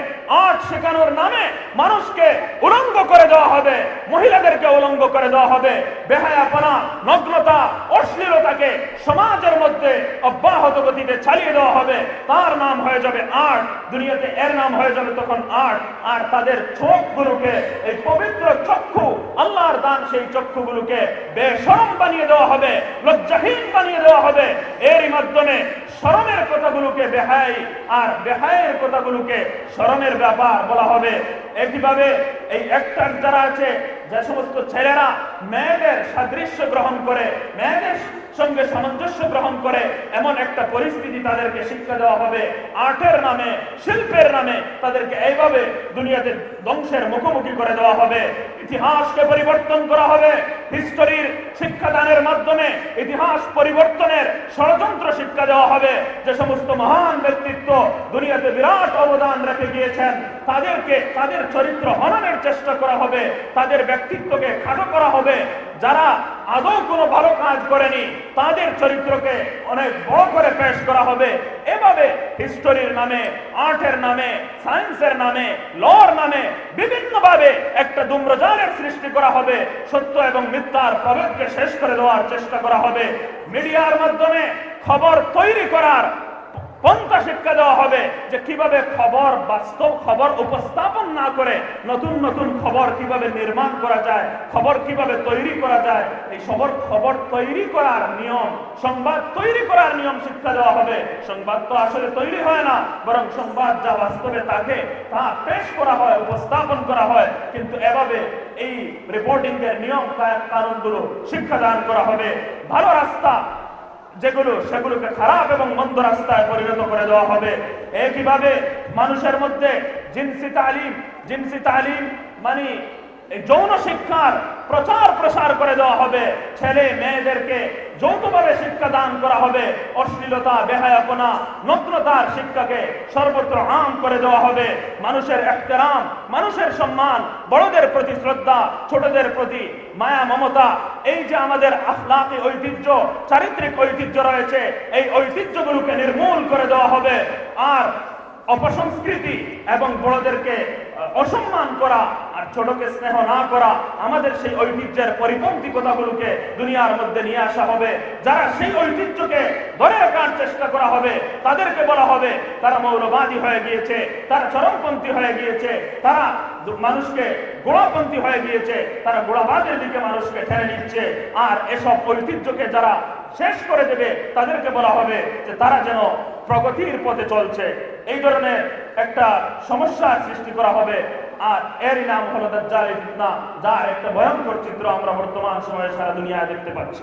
আর্ট শেখানোর নামে মানুষকে উলঙ্গ করে দেওয়া হবে, মহিলাদেরকে উলঙ্গ করে দেওয়া হবে। বেহায়াপনা, নগ্নতা, অশ্লীলতাকে সমাজের মধ্যে অব্যাহত গতিতে চালিয়ে দেওয়া হবে। তার নাম হয়ে যাবে আর্ট, দুনিয়াতে এর নাম হয়ে যাবে তখন আর্ট। আর তাদের চোখগুলোকে, এই পবিত্র চক্ষু, আল্লাহর দান, সেই চক্ষুগুলোকে বেশরম বানিয়ে দেওয়া হবে, লজ্জাহীন বানিয়ে দেওয়া হবে। এরই মাধ্যমে শরমের কথাগুলোকে বেহাই আর বেহায়ের কথাগুলোকে শরমের ব্যাপার বলা হবে। একইভাবে এই অ্যাক্টর যারা আছে, যে সমস্ত ছেলেরা মেয়েদের সাদৃশ্য গ্রহণ করে, মেয়েদের সঙ্গে সামঞ্জস্য গ্রহণ করে, এমন একটা পরিস্থিতি তাদেরকে শিক্ষা দেওয়া হবে। আর্টের নামে, শিল্পের নামে তাদেরকে এইভাবে দুনিয়াতে ধ্বংসের মুখোমুখি করে দেওয়া হবে। ইতিহাসকে পরিবর্তন করা হবে। হিস্টোরির শিক্ষাদানের মাধ্যমে ইতিহাস পরিবর্তনের ষড়যন্ত্র শিক্ষা দেওয়া হবে। যে সমস্ত মহান ব্যক্তিত্ব দুনিয়াতে বিরাট অবদান রেখে গিয়েছেন তাদেরকে, তাদের চরিত্র হননের চেষ্টা করা হবে, তাদের ব্যক্তিত্বকে খাটো করা হবে। যারা আদৌ কোনো ভালো কাজ করেনি তাদের চরিত্রকে অনেক বড় করে পেশ করা হবে। এভাবে হিস্টোরির নামে, আর্টের নামে, সায়েন্সের নামে, লর নামে বিভিন্নভাবে একটা ধূম্রজালের সৃষ্টি করা হবে। সত্য এবং মিথ্যার প্রভেদকে শেষ করে দেওয়ার চেষ্টা করা হবে। মিডিয়ার মাধ্যমে খবর তৈরি করার পন্থা শিক্ষা দেওয়া হবে, যে কিভাবে খবর, বাস্তব খবর উপস্থাপন না করে নতুন নতুন খবর কিভাবে নির্মাণ করা যায়, খবর কিভাবে তৈরি করা যায়। এই খবর তৈরি করার নিয়ম, সংবাদ তৈরি করার নিয়ম শিক্ষা দেওয়া হবে। সংবাদ তো আসলে তৈরি হয় না, বরং সংবাদ যা বাস্তবে থাকে তা পেশ করা হয়, উপস্থাপন করা হয়। কিন্তু এভাবে এই রিপোর্টিং এর নিয়ম কানুনগুলো শিক্ষাদান করা হবে। ভালো রাস্তা যেগুলো, সেগুলোকে খারাপ এবং মন্দ রাস্তায় পরিণত করে দেওয়া হবে। একইভাবে মানুষের মধ্যে জিনসি তালিম মানে যৌন শিক্ষার প্রচার প্রসার করে দেওয়া হবে। ছেলে মেয়েদেরকে যৌথভাবে শিক্ষা দান করা হবে। অশ্লীলতা, বেহায়াপনা, নগ্নতার শিক্ষাকে সর্বত্র আম করে দেওয়া হবে। মানুষের ইহতিরাম, মানুষের সম্মান, বড়দের প্রতি শ্রদ্ধা, ছোটদের প্রতি মায়া মমতা, এই যে আমাদের আখলাকি ঐতিহ্য, চারিত্রিক ঐতিহ্য রয়েছে, এই ঐতিহ্যগুলোকে নির্মূল করে দেওয়া হবে। আর অপসংস্কৃতি এবং বড়দেরকে অসম্মান করা আর ছোটকে স্নেহ না করা, আমাদের সেই ঐতিহ্যের পরিপন্থী কথাগুলোকে দুনিয়ার মধ্যে নিয়ে আসা হবে। যারা সেই ঐতিহ্যকে ধরে রাখার চেষ্টা করা হবে তাদেরকে বলা হবে তারা মৌলবাদী হয়ে গিয়েছে, তারা চরমপন্থী হয়ে গিয়েছে, তারা মানুষকে গোড়াপন্থী হয়ে গিয়েছে, তারা গোড়াবাদের দিকে মানুষকে ঠেলে নিচ্ছে। আর এসব ঐতিহ্যকে যারা শেষ করে দেবে তাদেরকে বলা হবে যে তারা যেন প্রগতির পথে চলছে। এই ধরনের একটা সমস্যার সৃষ্টি করা হবে। আর এরই নাম হলো দাজ্জালি ফিতনা, যার একটা ভয়ঙ্কর চিত্র আমরা বর্তমান সময়ে সারা দুনিয়ায় দেখতে পাচ্ছি।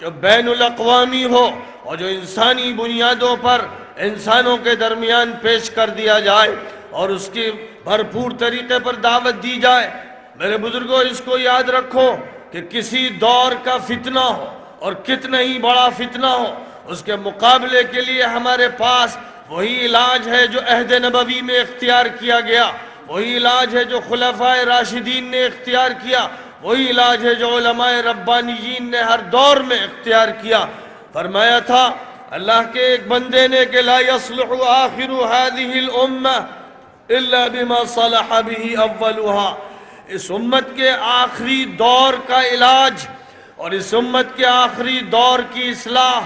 جو بین الاقوامی ہو اور جو انسانی بنیادوں پر انسانوں کے درمیان پیش کر دیا جائے اور اس کی بھرپور طریقے پر دعوت دی جائے۔ میرے بزرگوں، اس کو یاد رکھو کہ کسی دور کا فتنہ ہو اور کتنا ہی بڑا فتنہ ہو، اس کے مقابلے کے لیے ہمارے پاس وہی علاج ہے جو عہد نبوی میں اختیار کیا گیا، وہی علاج ہے جو خلفائے راشدین نے اختیار کیا، وہی علاج ہے جو علماء ربانیین نے ہر دور میں اختیار کیا۔ فرمایا تھا اللہ کے ایک بندے نے کہ لا يصلح آخر هذه الامة الا بما صلح به اولها، اس امت کے آخری دور کا علاج اور اس امت کے آخری دور کی اصلاح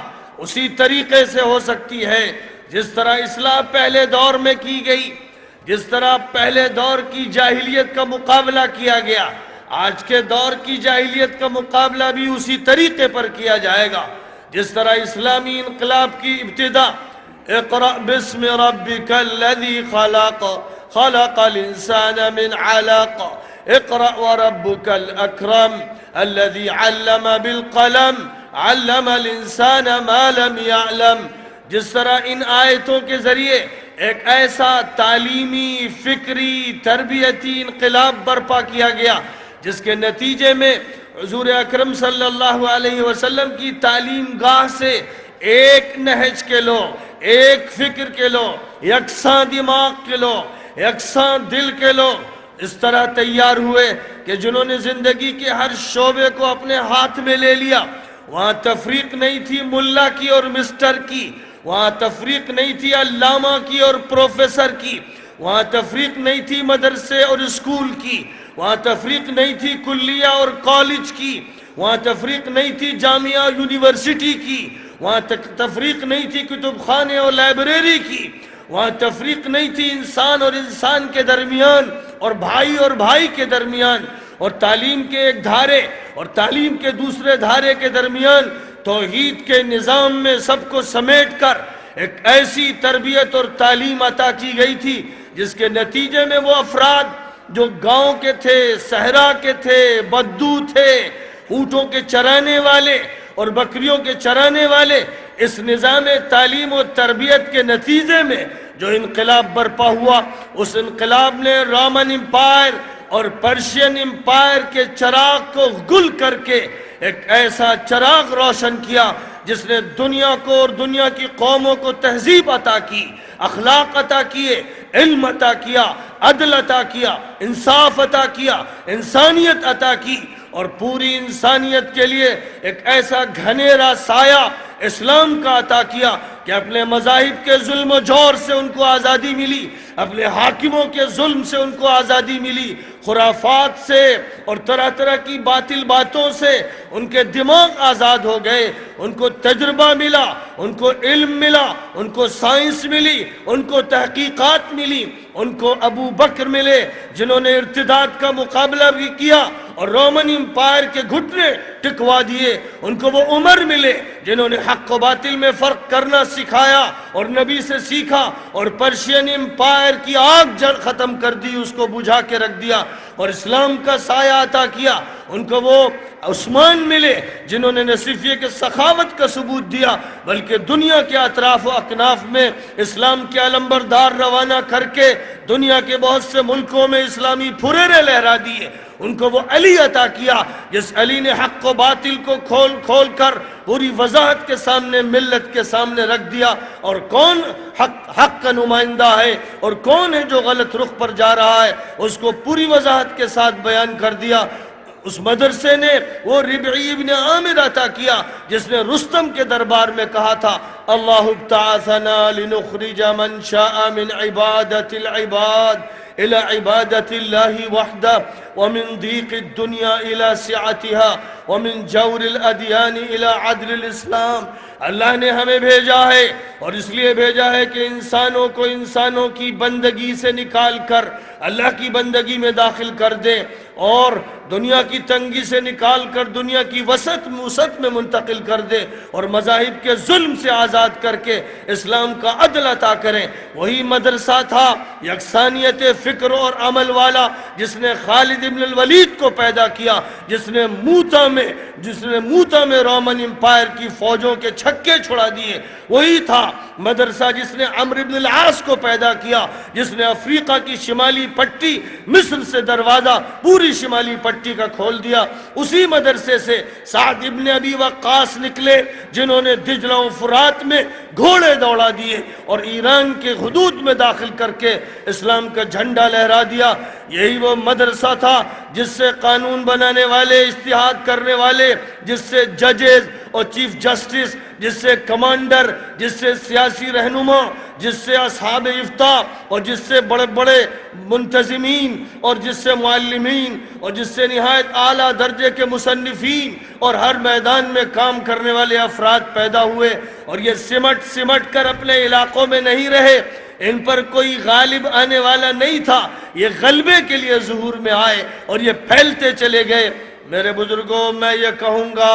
اسی طریقے سے ہو سکتی ہے جس طرح اصلاح پہلے دور میں کی گئی، جس طرح پہلے دور کی جاہلیت کا مقابلہ کیا گیا، آج کے دور کی جاہلیت کا مقابلہ بھی اسی طریقے پر کیا جائے گا جس طرح اسلامی انقلاب کی ابتدا اقرأ باسم ربک الذی خلق خلق الانسان من علق اقرأ وربک الاکرم الذی علم بالقلم علم الانسان ما لم يعلم، جس طرح ان آیتوں کے ذریعے ایک ایسا تعلیمی، فکری، تربیتی انقلاب برپا کیا گیا جس کے نتیجے میں حضور اکرم صلی اللہ علیہ وسلم کی تعلیم گاہ سے ایک نہج کے لوگ، ایک فکر کے لوگ، یکساں دماغ کے لوگ، یکساں دل کے لوگ اس طرح تیار ہوئے کہ جنہوں نے زندگی کے ہر شعبے کو اپنے ہاتھ میں لے لیا۔ وہاں تفریق نہیں تھی ملا کی اور مسٹر کی، وہاں تفریق نہیں تھی علامہ کی اور پروفیسر کی، وہاں تفریق نہیں تھی مدرسے اور اسکول کی، وہاں تفریق نہیں تھی کلیہ اور کالج کی، وہاں تفریق نہیں تھی جامعہ یونیورسٹی کی، وہاں تفریق نہیں تھی کتب خانے اور لائبریری کی، وہاں تفریق نہیں تھی انسان اور انسان کے درمیان اور بھائی کے درمیان، اور تعلیم کے ایک دھارے اور تعلیم کے دوسرے دھارے کے درمیان توحید کے نظام میں سب کو سمیٹ کر ایک ایسی تربیت اور تعلیم عطا کی گئی تھی جس کے نتیجے میں وہ افراد جو گاؤں کے تھے، صحرا کے تھے، بدو تھے، اونٹوں کے چرانے والے اور بکریوں کے چرانے والے، اس نظام تعلیم و تربیت کے نتیجے میں جو انقلاب برپا ہوا، اس انقلاب نے رومن امپائر اور پرشین امپائر کے چراغ کو گل کر کے ایک ایسا چراغ روشن کیا جس نے دنیا کو اور دنیا کی قوموں کو تہذیب عطا کی، اخلاق عطا کیے، علم عطا کیا، عدل عطا کیا، انصاف عطا کیا، انسانیت عطا کی، اور پوری انسانیت کے لیے ایک ایسا گھنیرا سایہ اسلام کا عطا کیا کہ اپنے مذاہب کے ظلم و جور سے ان کو آزادی ملی، اپنے حاکموں کے ظلم سے ان کو آزادی ملی، خرافات سے اور طرح طرح کی باطل باتوں سے ان کے دماغ آزاد ہو گئے، ان کو تجربہ ملا، ان کو علم ملا، ان کو سائنس ملی، ان کو تحقیقات ملی، ان کو ابو بکر ملے جنہوں نے ارتداد کا مقابلہ بھی کیا اور رومن امپائر کے گھٹنے ٹکوا دیے، ان کو وہ عمر ملے جنہوں نے حق و باطل میں فرق کرنا سکھایا اور نبی سے سیکھا اور پرشین امپائر کی آگ جل ختم کر دی، اس کو بجھا کے رکھ دیا اور اسلام کا سایہ عطا کیا، ان کو وہ عثمان ملے جنہوں نے نہ صرف یہ کہ سخاوت کا ثبوت دیا بلکہ دنیا کے اطراف و اکناف میں اسلام کے علمبردار روانہ کر کے دنیا کے بہت سے ملکوں میں اسلامی پھریرے لہرا دیے، ان کو وہ علی عطا کیا جس علی نے حق و باطل کو کھول کھول کر پوری وضاحت کے سامنے ملت کے سامنے رکھ دیا، اور کون حق کا نمائندہ ہے اور کون ہے جو غلط رخ پر جا رہا ہے اس کو پوری وضاحت کے ساتھ بیان کر دیا۔ اس مدرسے نے وہ ربعی ابن عامر عطا کیا جس نے رستم کے دربار میں کہا تھا اللہ ابتعثنا لنخرج من شاء من عبادت العباد الى عبادت اللہ وحدہ ومن ضیق الدنیا الى سعتها ومن جور الادیان الى عدل الاسلام۔ اللہ نے ہمیں بھیجا ہے اور اس لیے بھیجا ہے کہ انسانوں کو انسانوں کی بندگی سے نکال کر اللہ کی بندگی میں داخل کر دے اور دنیا کی تنگی سے نکال کر دنیا کی وسعت میں منتقل کر دے اور مذاہب کے ظلم سے آزاد کر کے اسلام کا عدل عطا کریں۔ وہی مدرسہ تھا یکسانیت فکر اور عمل والا جس نے خالد ابن الولید کو پیدا کیا، جس نے موتا میں جس نے موتا میں رومن امپائر کی فوجوں کے چھکے چھڑا دیے، وہی تھا مدرسہ جس نے عمرو بن العاص کو پیدا کیا، جس نے افریقہ کی شمالی پٹی مصر سے دروازہ پوری شمالی پٹی کا کھول دیا۔ اسی مدرسے سے سعد ابن ابی وقاص نکلے جنہوں نے دجلہ و فرات میں گھوڑے دوڑا دیے اور ایران کے حدود میں داخل کر کے اسلام کا جھنڈا لہرا دیا۔ یہی وہ مدرسہ تھا جس سے قانون بنانے والے، اجتہاد کرنے والے، جس سے ججز اور چیف جسٹس، جس سے کمانڈر، جس سے سیاسی رہنما، جس سے اصحاب افتاء اور جس سے بڑے بڑے منتظمین اور جس سے معلمین اور جس سے نہایت اعلیٰ درجے کے مصنفین اور ہر میدان میں کام کرنے والے افراد پیدا ہوئے، اور یہ سمٹ کر اپنے علاقوں میں نہیں رہے۔ ان پر کوئی غالب آنے والا نہیں تھا، یہ غلبے کے لیے ظہور میں آئے اور یہ پھیلتے چلے گئے۔ میرے بزرگوں، میں یہ کہوں گا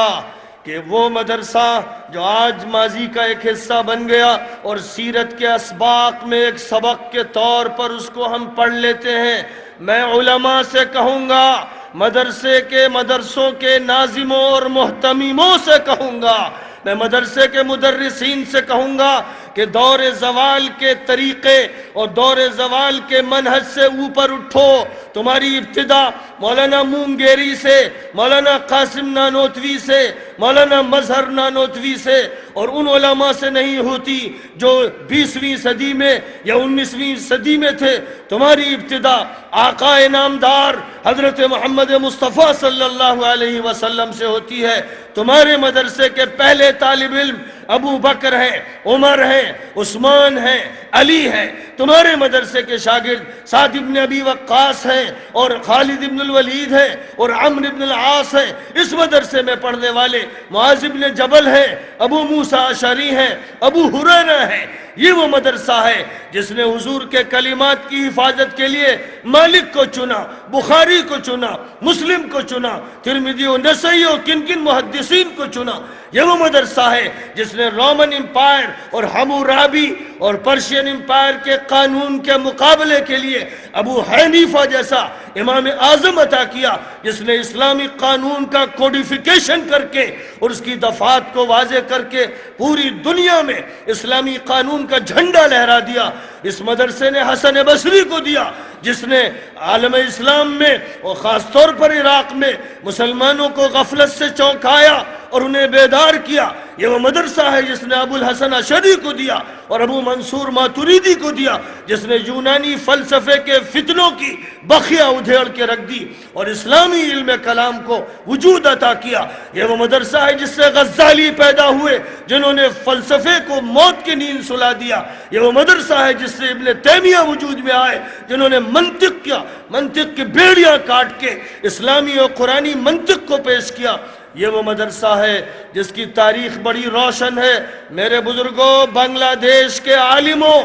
کہ وہ مدرسہ جو آج ماضی کا ایک حصہ بن گیا اور سیرت کے اسباق میں ایک سبق کے طور پر اس کو ہم پڑھ لیتے ہیں، میں علماء سے کہوں گا، مدرسوں کے ناظموں اور محتمیموں سے کہوں گا، میں مدرسے کے مدرسین سے کہوں گا کہ دور زوال کے طریقے اور دور زوال کے منہج سے اوپر اٹھو۔ تمہاری ابتدا مولانا مونگیری سے، مولانا قاسم نانوتوی سے، مولانا مظہر نانوتوی سے اور ان علماء سے نہیں ہوتی جو 20ویں صدی میں یا 19ویں صدی میں تھے۔ تمہاری ابتدا آقا انعامدار حضرت محمد مصطفیٰ صلی اللہ علیہ وسلم سے ہوتی ہے۔ تمہارے مدرسے کے پہلے طالب علم ابو بکر ہیں، عمر ہیں، عثمان ہیں، علی ہیں۔ تمہارے مدرسے کے شاگرد سعد ابن ابی وقاص ہیں اور خالد ابن الولید ہیں اور عمرو ابن العاص ہیں۔ اس مدرسے میں پڑھنے والے معاذ ابن جبل ہیں، ابو موسیٰ اشعری ہیں، ابو ہریرہ ہیں۔ یہ وہ مدرسہ ہے جس نے حضور کے کلمات کی حفاظت کے لیے مالک کو چنا، بخاری کو چنا، مسلم کو چنا، ترمذی و نسائی اور کن کن محدثین کو چنا۔ یہ وہ مدرسہ ہے جس نے رومن امپائر اور حمورابی اور پرشین امپائر کے قانون کے مقابلے کے لیے ابو حنیفہ جیسا امام اعظم عطا کیا، جس نے اسلامی قانون کا کوڈیفیکیشن کر کے اور اس کی دفعات کو واضح کر کے پوری دنیا میں اسلامی قانون کا جھنڈا لہرا دیا۔ اس مدرسے نے حسن بصری کو دیا، جس نے عالم اسلام میں اور خاص طور پر عراق میں مسلمانوں کو غفلت سے چونکایا اور انہیں بیدار کیا۔ یہ وہ مدرسہ ہے جس نے ابو الحسن اشعری کو دیا اور ابو منصور ماتریدی کو دیا، جس نے یونانی فلسفے کے فتنوں کی بخیا ادھیڑ کے رکھ دی اور اسلامی علم کلام کو وجود عطا کیا۔ یہ وہ مدرسہ ہے جس سے غزالی پیدا ہوئے جنہوں نے فلسفے کو موت کی نیند سلا دیا۔ یہ وہ مدرسہ ہے جس سے ابن تیمیہ وجود میں آئے جنہوں نے منطق کی بیڑیاں کاٹ کے اسلامی اور قرآنی منطق کو پیش کیا۔ یہ وہ مدرسہ ہے جس کی تاریخ بڑی روشن ہے۔ میرے بزرگوں، بنگلہ دیش کے عالموں،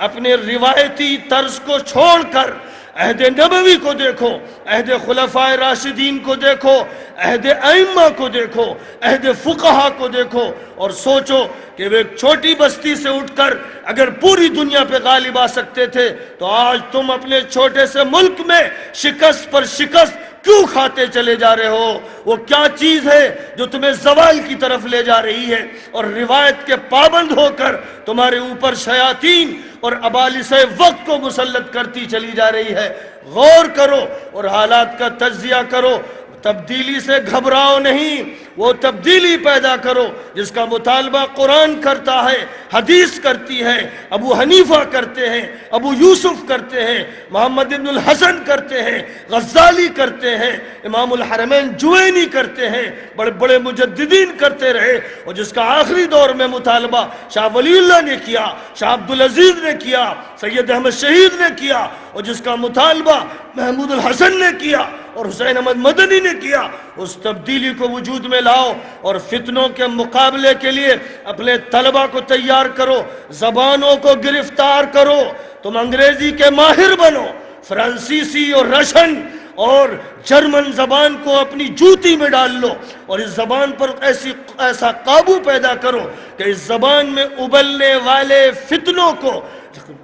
اپنے روایتی طرز کو چھوڑ کر عہد نبوی کو دیکھو، عہد خلفائے راشدین کو دیکھو، عہد ائمہ کو دیکھو، عہد فقہا کو دیکھو اور سوچو کہ وہ ایک چھوٹی بستی سے اٹھ کر اگر پوری دنیا پہ غالب آ سکتے تھے تو آج تم اپنے چھوٹے سے ملک میں شکست پر شکست کیوں کھاتے چلے جا رہے ہو؟ وہ کیا چیز ہے جو تمہیں زوال کی طرف لے جا رہی ہے اور روایت کے پابند ہو کر تمہارے اوپر شیاطین اور ابالس وقت کو مسلط کرتی چلی جا رہی ہے؟ غور کرو اور حالات کا تجزیہ کرو۔ تبدیلی سے گھبراؤ نہیں، وہ تبدیلی پیدا کرو جس کا مطالبہ قرآن کرتا ہے، حدیث کرتی ہے، ابو حنیفہ کرتے ہیں، ابو یوسف کرتے ہیں، محمد ابن الحسن کرتے ہیں، غزالی کرتے ہیں، امام الحرمین جوینی کرتے ہیں، بڑے بڑے مجددین کرتے رہے، اور جس کا آخری دور میں مطالبہ شاہ ولی اللہ نے کیا، شاہ عبدالعزیز نے کیا، سید احمد شہید نے کیا، اور جس کا مطالبہ محمود الحسن نے کیا اور حسین احمد مدنی نے کیا۔ اس تبدیلی کو وجود میں لاؤ اور فتنوں کے مقابلے کے لیے اپنے طلبہ کو تیار کرو، زبانوں کو گرفتار کرو۔ تم انگریزی کے ماہر بنو، فرانسیسی اور رشن اور جرمن زبان کو اپنی جوتی میں ڈال لو اور اس زبان پر ایسا قابو پیدا کرو کہ اس زبان میں ابلنے والے فتنوں کو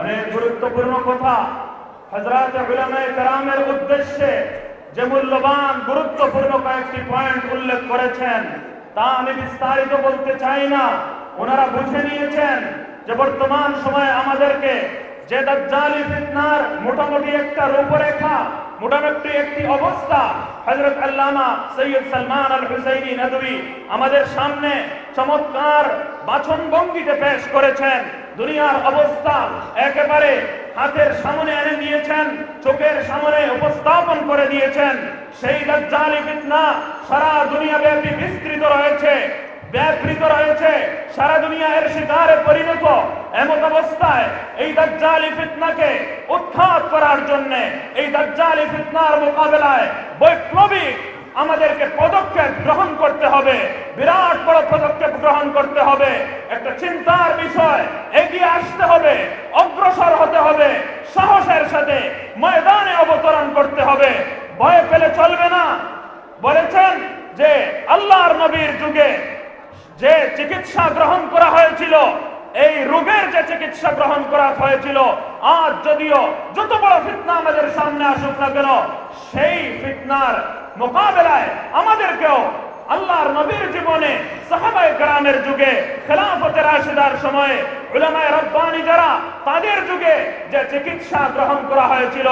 অনেক গুরুত্বপূর্ণ কথা হযরত উলামায়ে কেরামের উদ্দেশ্যে যে মূল্যবান গুরুত্বপূর্ণ কয়েকটি পয়েন্ট উল্লেখ করেছেন তা আমি বিস্তারিত বলতে চাই না। ওনারা বুঝে নিয়েছেন যে বর্তমান সময়ে আমাদেরকে যে দাজ্জালি ফিতনার মোটামুটি একটা রূপরেখা, মোটামুটি একটি অবস্থা হযরত আল্লামা সৈয়দ সালমান আল হুসাইনি নদভী আমাদের সামনে চমৎকার বাচনভঙ্গিতে পেশ করেছেন। দুনিয়ার অবস্থা একেবারে হাতের সামনে এনে দিয়েছেন, চোখের সামনে উপস্থাপন করে দিয়েছেন। সেই দাজ্জালি ফিতনা সারা দুনিয়াব্যাপী বিস্তৃত রয়েছে, ব্যাপৃত রয়েছে, সারা দুনিয়া এর শিকারে পরিণত। এমত অবস্থায় এই দাজ্জালি ফিতনাকে উৎখাত করার জন্য, এই দাজ্জালি ফিতনার মোকাবেলায় বৈপ্লবিক আমাদেরকে পদক্ষেপ গ্রহণ করতে হবে, বিরাট বড় পদক্ষেপ গ্রহণ করতে হবে। একটা চিন্তার বিষয়, এগিয়ে আসতে হবে, অগ্রসর হতে হবে, সাহসের সাথে ময়দানে অবতরণ করতে হবে, ভয় পেলে চলবে না। বলেছেন যে আল্লাহর নবীর যুগে যে চিকিৎসা গ্রহণ করা হয়েছিল, এই রোগের যে চিকিৎসা গ্রহণ করা হয়েছিল, আজ যদিও যত বড় ফিতনা আমাদের সামনে আসুক না কেন, সেই ফিতনার মোকাবেলায় আমাদেরকেও আল্লাহর নবীর জীবনে, সাহাবায়ে কেরামের যুগে, খেলাফতে রাশিদার সময়ে, উলামায়ে রব্বানী যারা তাদের যুগে যে চিকিৎসা গ্রহণ করা হয়েছিল,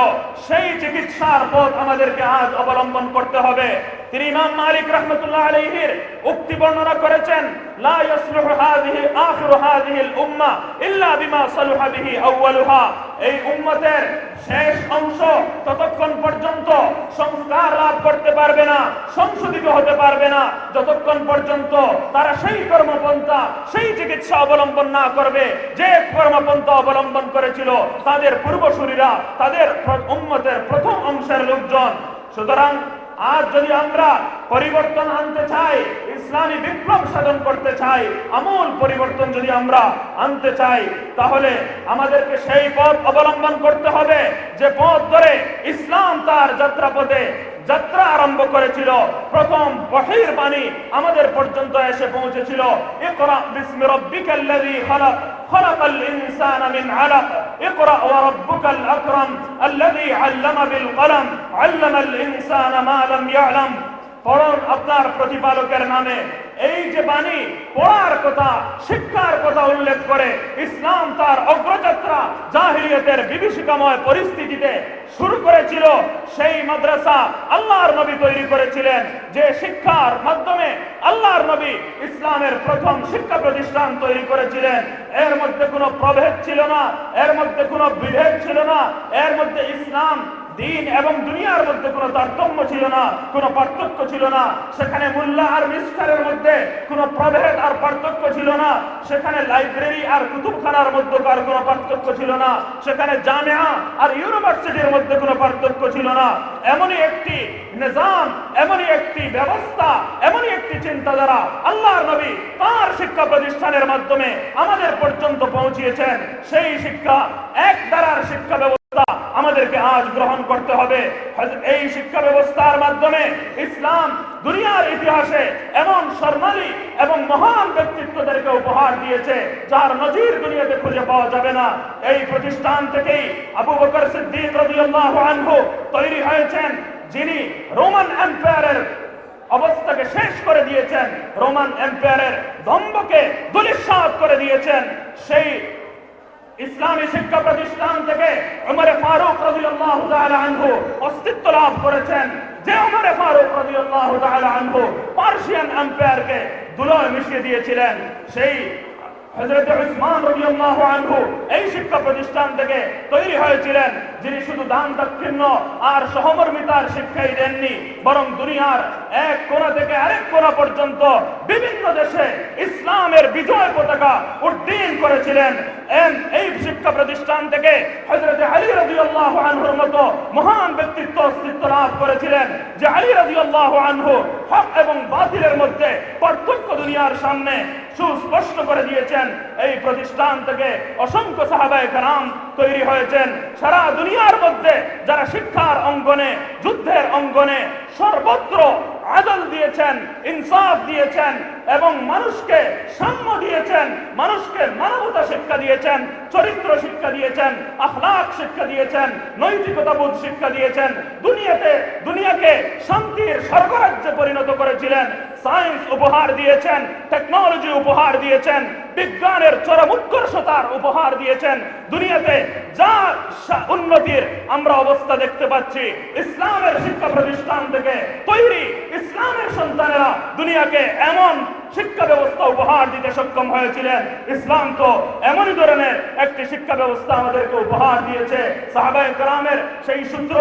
সেই চিকিৎসার পথ আমাদেরকে আজ অবলম্বন করতে হবে। তিনি ইমাম মালিক রাহমাতুল্লাহ আলাইহির উক্তি বর্ণনা করেছেন, লা ইয়াসলুহু হাযিহি আখিরু হাযিহিল উম্মাহ ইল্লা বিমা সালুহা বিহি আউয়ালুহা। এই উম্মতের শেষ অংশ ততক্ষণ পর্যন্ত সংস্কার লাভ করতে পারবে না, সংশোধিত হতে পারবে না, যতক্ষণ পর্যন্ত তারা সেই কর্মপন্থা, সেই চিকিৎসা অবলম্বন না করবে যে কর্মপন্থা অবলম্বন করেছিল তাদের পূর্বসূরীরা, তাদের উম্মতের প্রথম অংশের লোকজন। সুতরাং আজ যদি আমরা পরিবর্তন আনতে চাই, ইসলামী বিপ্লব সাধন করতে চাই, আমূল পরিবর্তন যদি আমরা আনতে চাই, তাহলে আমাদেরকে সেই পথ অবলম্বন করতে হবে যে পথ ধরে ইসলাম তার যাত্রাপথে যাত্রা আরম্ভ করেছিল। প্রথম ওহীর বাণী আমাদের পর্যন্ত এসে পৌঁছেছিল, ইকরা বিসমি রাব্বিকাল্লাযী খালাক খালাকাল ইনসানা মিন আলাক ইকরা ওয়া রাব্বুকাল আকরাম আল্লাযী আল্লামা বিল কলম আল্লামাল ইনসানা মা লাম ইয়ালাম। পড়ুন আপনার প্রতিপালকের নামে। এই যে বাণী পড়ার কথা, শিক্ষার কথা উল্লেখ করে ইসলাম তার অগ্রযাত্রা জাহিলিয়াতের বিভীষিকাময় পরিস্থিতিতে শুরু করেছিল। সেই মাদ্রাসা আল্লাহর নবী তৈরি করেছিলেন, যে শিক্ষার মাধ্যমে আল্লাহর নবী ইসলামের প্রথম শিক্ষা প্রতিষ্ঠান তৈরি করেছিলেন। এর মধ্যে কোনো প্রভেদ ছিল না, এর মধ্যে কোনো বিভেদ ছিল না, এর মধ্যে ইসলাম দিন এবং দুনিয়ার মধ্যে কোনো তারতম্য ছিল না, কোনো পার্থক্য ছিল না। সেখানে মোল্লা আর মিস্টারের মধ্যে কোনো প্রভেদ আর পার্থক্য ছিল না। সেখানে লাইব্রেরি আর কুতুবখানার মধ্যকার কোনো পার্থক্য ছিল না। সেখানে জামিয়া আর ইউনিভার্সিটির মধ্যে কোনো পার্থক্য ছিল না। এমনই একটি নিজাম, এমনই একটি ব্যবস্থা, এমনই একটি চিন্তাধারা আল্লাহর নবী তার শিক্ষা প্রতিষ্ঠানের মাধ্যমে আমাদের পর্যন্ত পৌঁছিয়েছেন। সেই শিক্ষা, এক ধারার শিক্ষা ব্যবস্থা আমাদেরকে আজ গ্রহণ করতে হবে। এই শিক্ষা ব্যবস্থার মাধ্যমে ইসলাম দুনিয়ার ইতিহাসে এমন স্বর্ণালী এবং মহান ব্যক্তিত্বদেরকে উপহার দিয়েছে যার নজির দুনিয়াতে খুঁজে পাওয়া যাবে না। এই প্রতিষ্ঠান থেকেই আবু বকর সিদ্দিক রাদিয়াল্লাহু আনহু তৈরি হয়েছেন, যিনি রোমান এম্পায়ারের অবস্থাকে শেষ করে দিয়েছেন, রোমান এম্পায়ারের দম্ভকে ধূলিসাৎ করে দিয়েছেন। সেই ইসলামী শিক্ষা প্রতিষ্ঠান থেকে উমর ফারুক রাদিয়াল্লাহু তাআলা আনহু অস্তিত্ব লাভ করেছেন। যে উমর ফারুক রাদিয়াল্লাহু তাআলা আনহু পার্সিয়ান এম্পায়ারকে ধুলোয় মিশিয়ে দিয়েছিলেন, সেই হযরত উসমান রাদিয়াল্লাহু আনহু এই শিক্ষা প্রতিষ্ঠান থেকে তৈরি হয়েছিলেন, যিনি শুধু দান দক্ষিণ্য আর সহমর্মিতার শিক্ষাই দেননি, বরং দুনিয়ার এক কোণা থেকে আরেক কোণা পর্যন্ত বিভিন্ন দেশে ইসলামের বিজয় পতাকা উড্ডীন করেছিলেন। এই শিক্ষা প্রতিষ্ঠান থেকে হযরত আলী রাদিয়াল্লাহু আনহুর মতো মহান ব্যক্তিত্ব অস্তিত্ব লাভ করেছিলেন, যে আলী রাদিয়াল্লাহু আনহু হক এবং বাতিলের মধ্যে পার্থক্য দুনিয়ার সামনে সুস্পষ্ট করে দিয়েছেন। এই প্রতিষ্ঠান থেকে অসংখ্য সাহাবায়ে কেরাম তৈরি হয়েছেন। সারা দুনিয়ার মধ্যে যারা শিক্ষার অঙ্গনে, যুদ্ধের অঙ্গনে সর্বত্র আদল দিয়েছেন, ইনসাফ দিয়েছেন এবং মানুষকে সাম্য দিয়েছেন, মানুষকে মানবতা শিক্ষা দিয়েছেন, চরিত্র শিক্ষা দিয়েছেন, আখলাক শিক্ষা দিয়েছেন, নৈতিকতাবোধ শিক্ষা দিয়েছেন, দুনিয়াকে শান্তির স্বর্গরাজ্যে পরিণত করেছিলেন, সায়েন্স উপহার দিয়েছেন, টেকনোলজি উপহার দিয়েছেন, বিজ্ঞানের চরম উৎকর্ষতার উপহার দিয়েছেন। দুনিয়াতে যা উন্নতির আমরা অবস্থা দেখতে পাচ্ছি, ইসলামের শিক্ষা প্রতিষ্ঠান থেকে তৈরি ইসলামের সন্তানেরা দুনিয়াকে এমন শিক্ষা ব্যবস্থা উপহার দিতে সক্ষম হয়েছিলেন। ইসলাম তো এমনই ধরনের একটি শিক্ষা ব্যবস্থা আমাদেরকে উপহার দিয়েছে। সাহাবায়ে কেরামের সেই সূত্র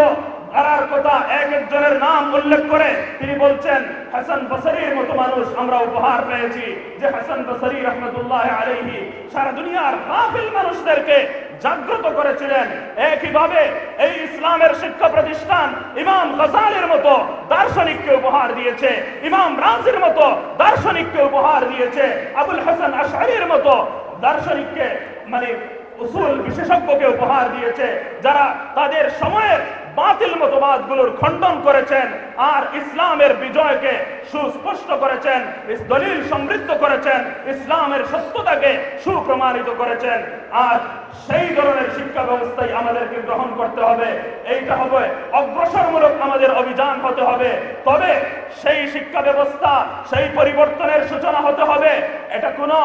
ধারার কথা এক একজনের নাম উল্লেখ করে তিনি বলছেন, হাসান বসরির মতো মানুষ আমরা উপহার পেয়েছি, যে হাসান বসরি রাহমাতুল্লাহি আলাইহি সারা দুনিয়ার গাফিল মানুষদেরকে জাগ্রত করেছিলেন। একইভাবে এই ইসলামের শিক্ষা প্রতিষ্ঠান ইমাম গাজালির মতো দার্শনিককে উপহার দিয়েছে, ইমাম রাজির মতো দার্শনিককে উপহার দিয়েছে, আবুল হাসান আশআরীর মতো দার্শনিককে মানে উসুল বিশেষজ্ঞকে উপহার দিয়েছে, যারা তাদের সময়ের বাতিল মতবাদগুলোর খণ্ডন করেছেন আর ইসলামের বিজয়কে সুস্পষ্ট করেছেন, দলিল সমৃদ্ধ করেছেন, ইসলামের সত্যতাকে সুপ্রমাণিত করেছেন। আর সেই ধরনের শিক্ষা ব্যবস্থাই আমাদেরকে গ্রহণ করতে হবে। এইটা হবে অগ্রসরমূলক আমাদের অভিযান হতে হবে। তবে সেই শিক্ষা ব্যবস্থা, সেই পরিবর্তনের সূচনা হতে হবে। এটা কোনো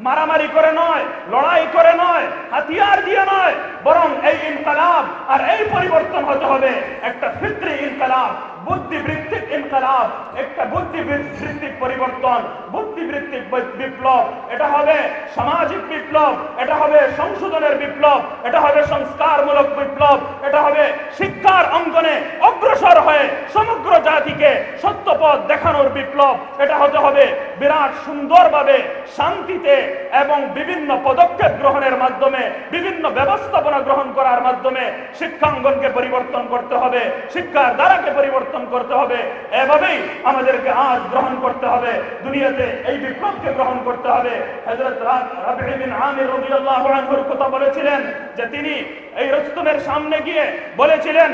মারামারি করে নয়, লড়াই করে নয়, হাতিয়ার দিয়ে নয়, বরং এই ইনকালাব আর এই পরিবর্তন হতে হবে একটা ফিতরি ইনকালাব, বুদ্ধিবৃত্তিক ইনকালাব, একটা বুদ্ধিবৃত্তিক পরিবর্তন, বুদ্ধিবৃত্তিক বিপ্লব। এটা হবে সামাজিক বিপ্লব, এটা হবে সংশোধনের বিপ্লব, এটা হবে সংস্কারমূলক বিপ্লব, এটা হবে শিক্ষার অঙ্গনে অগ্রসর হয়ে সমগ্র জাতিকে সত্যপথ দেখানোর বিপ্লব। এটা হতে হবে বিরাট সুন্দরভাবে শান্তিতে এবং বিভিন্ন পদক্ষেপ গ্রহণের মাধ্যমে, বিভিন্ন ব্যবস্থাপনা গ্রহণ করার মাধ্যমে শিক্ষাঙ্গনকে পরিবর্তন করতে হবে, শিক্ষার ধারাকে পরিবর্তন করতে হবে। এভাবেই আমাদেরকে আজ গ্রহণ করতে হবে, দুনিয়াতে এই বিপ্লবকে গ্রহণ করতে হবে। হযরত রাবি বিন আমির রাদিয়াল্লাহু আনহুর কথা বলেছিলেন যে তিনি এই রুস্তমের সামনে গিয়ে বলেছিলেন,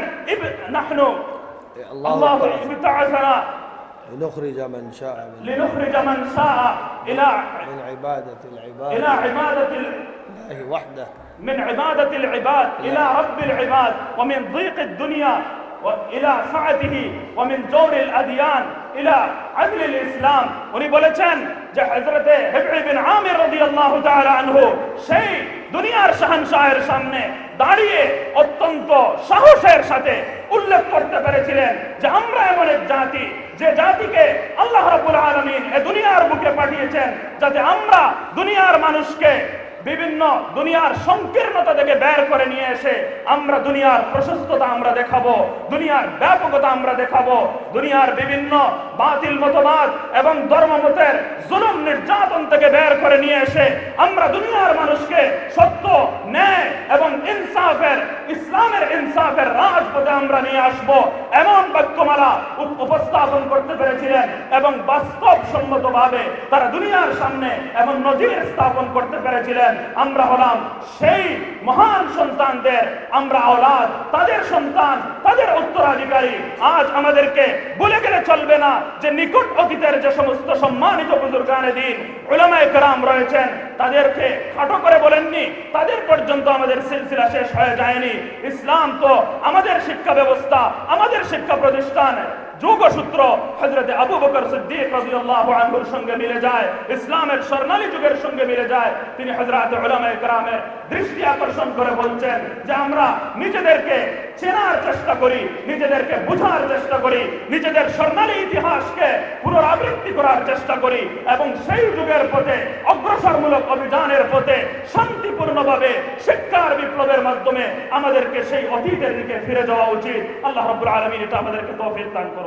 নাহনু আল্লাহু ইবতাআসানা لنخرج من شاء من عبادة العباد إلى عبادة الله وحده، من عبادة العباد إلى رب العباد، ومن ضيق الدنيا إلى سعته، ومن جور الأديان إلى عدل الإسلام। উনি বলেছেন যে হযরতে হিবরি বিন আমির রাদিয়াল্লাহু তাআলা আনহু সেই দুনিয়ার শাহনশাহের সামনে দাঁড়িয়ে অত্যন্ত সাহসের সাথে উল্লেখ করতে পেরেছিলেন যে আমরা এমন এক জাতি, যে জাতিকে আল্লাহ রাব্বুল আলামিন এই দুনিয়ার বুকে পাঠিয়েছেন যাতে আমরা দুনিয়ার মানুষকে বিভিন্ন দুনিয়ার সংকীর্ণতা থেকে বের করে নিয়ে এসে আমরা দুনিয়ার প্রশস্ততা আমরা দেখাবো, দুনিয়ার ব্যাপকতা আমরা দেখাবো, দুনিয়ার বিভিন্ন বাতিল মতবাদ এবং ধর্মমতের জুলুম নির্যাতন থেকে বের করে নিয়ে এসে আমরা দুনিয়ার মানুষকে সত্য, ন্যায় এবং ইনসাফের, ইসলামের ইনসাফের রাজপথে আমরা নিয়ে আসবো, এমন বাক্যমালা উপস্থাপন করতে পেরেছিলেন এবং বাস্তবসম্মতভাবে তারা দুনিয়ার সামনে এমন নজির স্থাপন করতে পেরেছিলেন। আমরা হলাম সেই মহান সন্তানদের, আমরা আওলাদ, তাদের সন্তান, তাদের উত্তরাধিকারী। আজ আমাদেরকে বলে গেলে চলবে না যে নিকট অতীতের যে সমস্ত সম্মানিত বুজুর্গানে দিন, উলামায়ে কেরাম রয়েছেন, তাদেরকে খাটো করে বলেননি, তাদের পর্যন্ত আমাদের সিলসিলা শেষ হয়ে যায়নি। ইসলাম তো আমাদের শিক্ষা ব্যবস্থা, আমাদের শিক্ষা প্রতিষ্ঠান যোগসূত্র হযরত আবু বকর সিদ্দিক রাদিয়াল্লাহু আনহুর সঙ্গে মিলে যায়, ইসলামের স্বর্ণালী যুগের সঙ্গে মিলে যায়। তিনি হযরত উলামায়ে কেরামের দৃষ্টি আকর্ষণ করে বলছেন যে আমরা নিজেদেরকে চেনার চেষ্টা করি, নিজেদেরকে বোঝার চেষ্টা করি, নিজেদের স্বর্ণালী ইতিহাসকে পুনরাবৃত্তি করার চেষ্টা করি এবং সেই যুগের পথে অগ্রসরমূলক অভিযানের পথে শান্তিপূর্ণভাবে শিক্ষার বিপ্লবের মাধ্যমে আমাদেরকে সেই অতীতের দিকে ফিরে যাওয়া উচিত। আল্লাহ রাব্বুল আলামিন এটা আমাদেরকে তৌফিক দান করুন।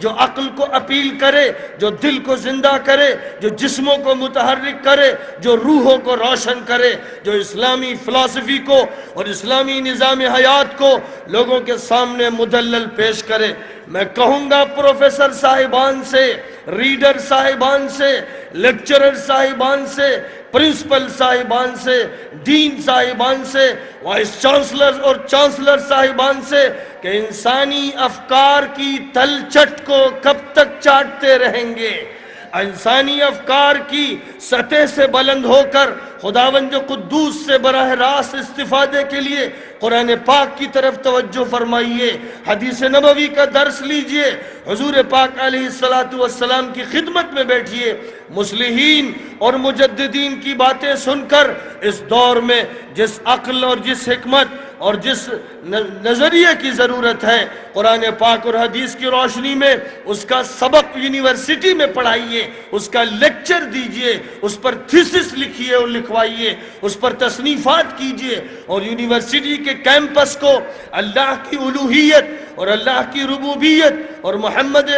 جو عقل کو اپیل کرے، جو دل کو زندہ کرے، جو جسموں کو متحرک کرے، جو روحوں کو روشن کرے، جو اسلامی فلسفی کو اور اسلامی نظام حیات کو لوگوں کے سامنے مدلل پیش کرے۔ میں کہوں گا پروفیسر صاحبان سے، ریڈر صاحبان سے، لیکچرر صاحبان سے، پرنسپل صاحبان سے، دین صاحبان سے، وائس چانسلر اور چانسلر صاحبان سے کہ انسانی افکار کی تلچٹ کو کب تک چاٹتے رہیں گے؟ انسانی افکار کی سطح سے بلند ہو کر خداوند قدوس سے براہ راست استفادے کے لیے قرآن پاک کی طرف توجہ فرمائیے، حدیث نبوی کا درس لیجئے، حضور پاک علیہ السلام کی خدمت میں بیٹھیے، مصلحین اور مجددین کی باتیں سن کر اس دور میں جس عقل اور جس حکمت اور جس نظریے کی ضرورت ہے، قرآن پاک اور حدیث کی روشنی میں اس کا سبق یونیورسٹی میں پڑھائیے، اس کا لیکچر دیجئے، اس پر تھیسس لکھیے اور لکھوائیے، اس پر تصنیفات کیجئے، اور یونیورسٹی کے کیمپس کو اللہ کی الوہیت اور اللہ کی ربوبیت اور محمد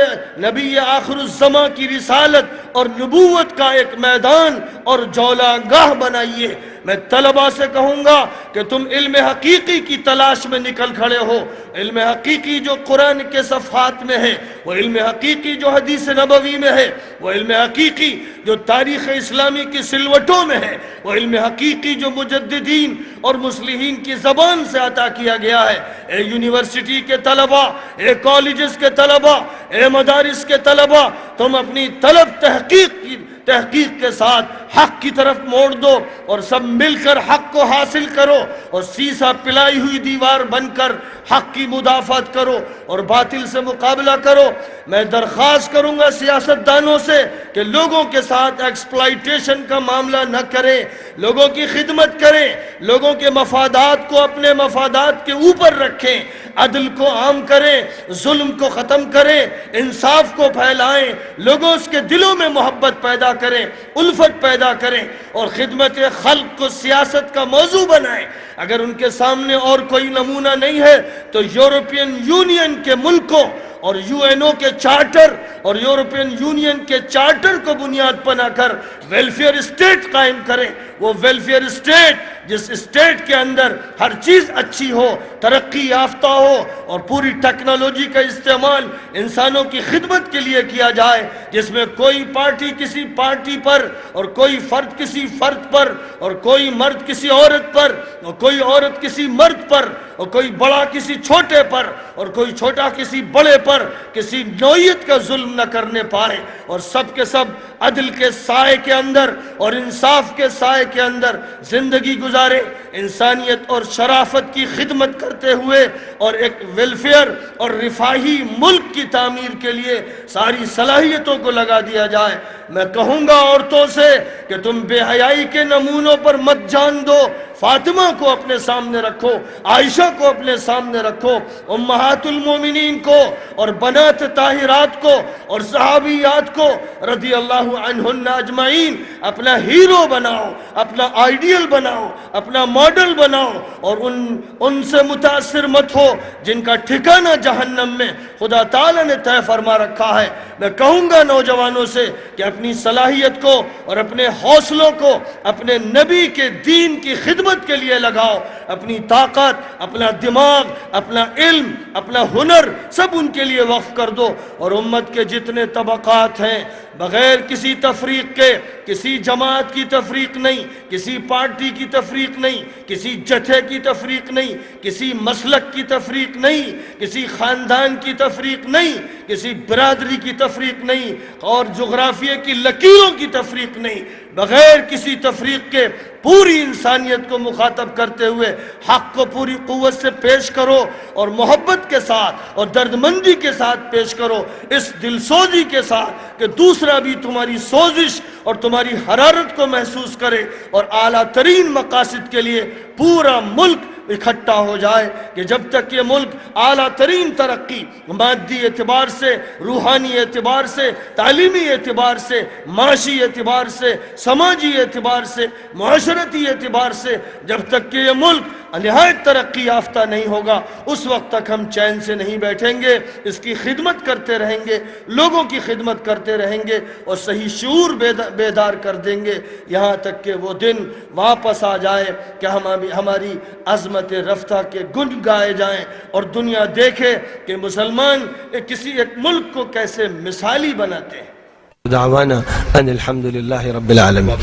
نبی آخر الزماں کی رسالت اور نبوت کا ایک میدان اور جولا گاہ بنائیے۔ میں طلباء سے کہوں گا کہ تم علم حقیقی کی تلاش میں نکل کھڑے ہو، علم حقیقی جو قرآن کے صفحات میں ہے، وہ علم حقیقی جو حدیث نبوی میں ہے، وہ علم حقیقی جو تاریخ اسلامی کی سلوٹوں میں ہے، وہ علم حقیقی جو مجددین اور مصلحین کی زبان سے عطا کیا گیا ہے۔ اے یونیورسٹی کے طلباء، اے کالجز کے طلباء، اے مدارس کے طلباء، تم اپنی طلب تحقیق کے ساتھ حق کی طرف موڑ دو اور سب مل کر حق کو حاصل کرو اور سیسا پلائی ہوئی دیوار بن کر حق کی مدافعت کرو اور باطل سے مقابلہ کرو۔ میں درخواست کروں گا سیاستدانوں سے کہ لوگوں کے ساتھ ایکسپلائٹیشن کا معاملہ نہ کریں، لوگوں کی خدمت کریں، لوگوں کے مفادات کو اپنے مفادات کے اوپر رکھیں، عدل کو عام کریں، ظلم کو ختم کریں، انصاف کو پھیلائیں، لوگوں کے دلوں میں محبت پیدا کریں، الفت پیدا کریں اور خدمت خلق کو سیاست کا موضوع بنائیں۔ اگر ان کے سامنے اور کوئی نمونہ نہیں ہے تو یورپین یونین کے ملکوں اور یو این او کے چارٹر اور یورپین یونین کے چارٹر کو بنیاد بنا کر ویلفیئر اسٹیٹ قائم کریں۔ وہ ویلفیئر اسٹیٹ جس اسٹیٹ کے اندر ہر چیز اچھی ہو، ترقی یافتہ ہو اور پوری ٹیکنالوجی کا استعمال انسانوں کی خدمت کے لیے کیا جائے، جس میں کوئی پارٹی کسی پارٹی پر اور کوئی فرد کسی فرد پر اور کوئی مرد کسی عورت پر اور کوئی عورت کسی مرد پر اور کوئی بڑا کسی چھوٹے پر اور کوئی چھوٹا کسی بڑے پر کسی نوعیت کا ظلم نہ کرنے پائے اور سب کے سب عدل کے سائے کے اندر اور انصاف کے سائے کے اندر زندگی گزارے، انسانیت اور شرافت کی خدمت کرتے ہوئے اور ایک ویلفیئر اور رفاہی ملک کی تعمیر کے لیے ساری صلاحیتوں کو لگا دیا جائے۔ میں کہوں گا عورتوں سے کہ تم بے حیائی کے نمونوں پر مت جان دو، فاطمہ کو اپنے سامنے رکھو، عائشہ کو اپنے سامنے رکھو، امہات المومنین کو اور بنات طاہرات کو اور صحابیات کو رضی اللہ عنہن اجمعین اپنا ہیرو بناؤ، اپنا آئیڈیل بناؤ، اپنا ماڈل بناؤ اور ان سے متاثر مت ہو جن کا ٹھکانہ جہنم میں خدا تعالیٰ نے طے فرما رکھا ہے۔ میں کہوں گا نوجوانوں سے کہ اپنی صلاحیت کو اور اپنے حوصلوں کو اپنے نبی کے دین کی خدمت کے لیے لگاؤ، اپنی طاقت، اپنا دماغ، اپنا علم، اپنا ہنر سب ان کے لیے وقف کر دو اور امت کے جتنے طبقات ہیں بغیر کسی تفریق کے، کسی جماعت کی تفریق نہیں، کسی پارٹی کی تفریق نہیں، کسی جتھے کی تفریق نہیں، کسی مسلک کی تفریق نہیں، کسی خاندان کی تفریق نہیں، کسی برادری کی تفریق نہیں اور جغرافیے کی لکیروں کی تفریق نہیں، بغیر کسی تفریق کے پوری انسانیت کو مخاطب کرتے ہوئے حق کو پوری قوت سے پیش کرو اور محبت کے ساتھ اور دردمندی کے ساتھ پیش کرو، اس دل سوزی کے ساتھ کہ دوسرا بھی تمہاری سوزش اور تمہاری حرارت کو محسوس کرے اور اعلیٰ ترین مقاصد کے لیے پورا ملک اکٹھا ہو جائے کہ جب تک یہ ملک اعلیٰ ترین ترقی مادی اعتبار سے، روحانی اعتبار سے، تعلیمی اعتبار سے، معاشی اعتبار سے، سماجی اعتبار سے، معاشرتی اعتبار سے، جب تک کہ یہ ملک نہایت ترقی یافتہ نہیں ہوگا، اس وقت تک ہم چین سے نہیں بیٹھیں گے، اس کی خدمت کرتے رہیں گے، لوگوں کی خدمت کرتے رہیں گے اور صحیح شعور بیدار کر دیں گے، یہاں تک کہ وہ دن واپس آ جائے کہ ہماری عظمت رفتہ کے گن گائے جائیں اور دنیا دیکھے کہ مسلمان کسی ایک ملک کو کیسے مثالی بناتے ہیں۔ دعوانا ان الحمد للہ رب العالمین۔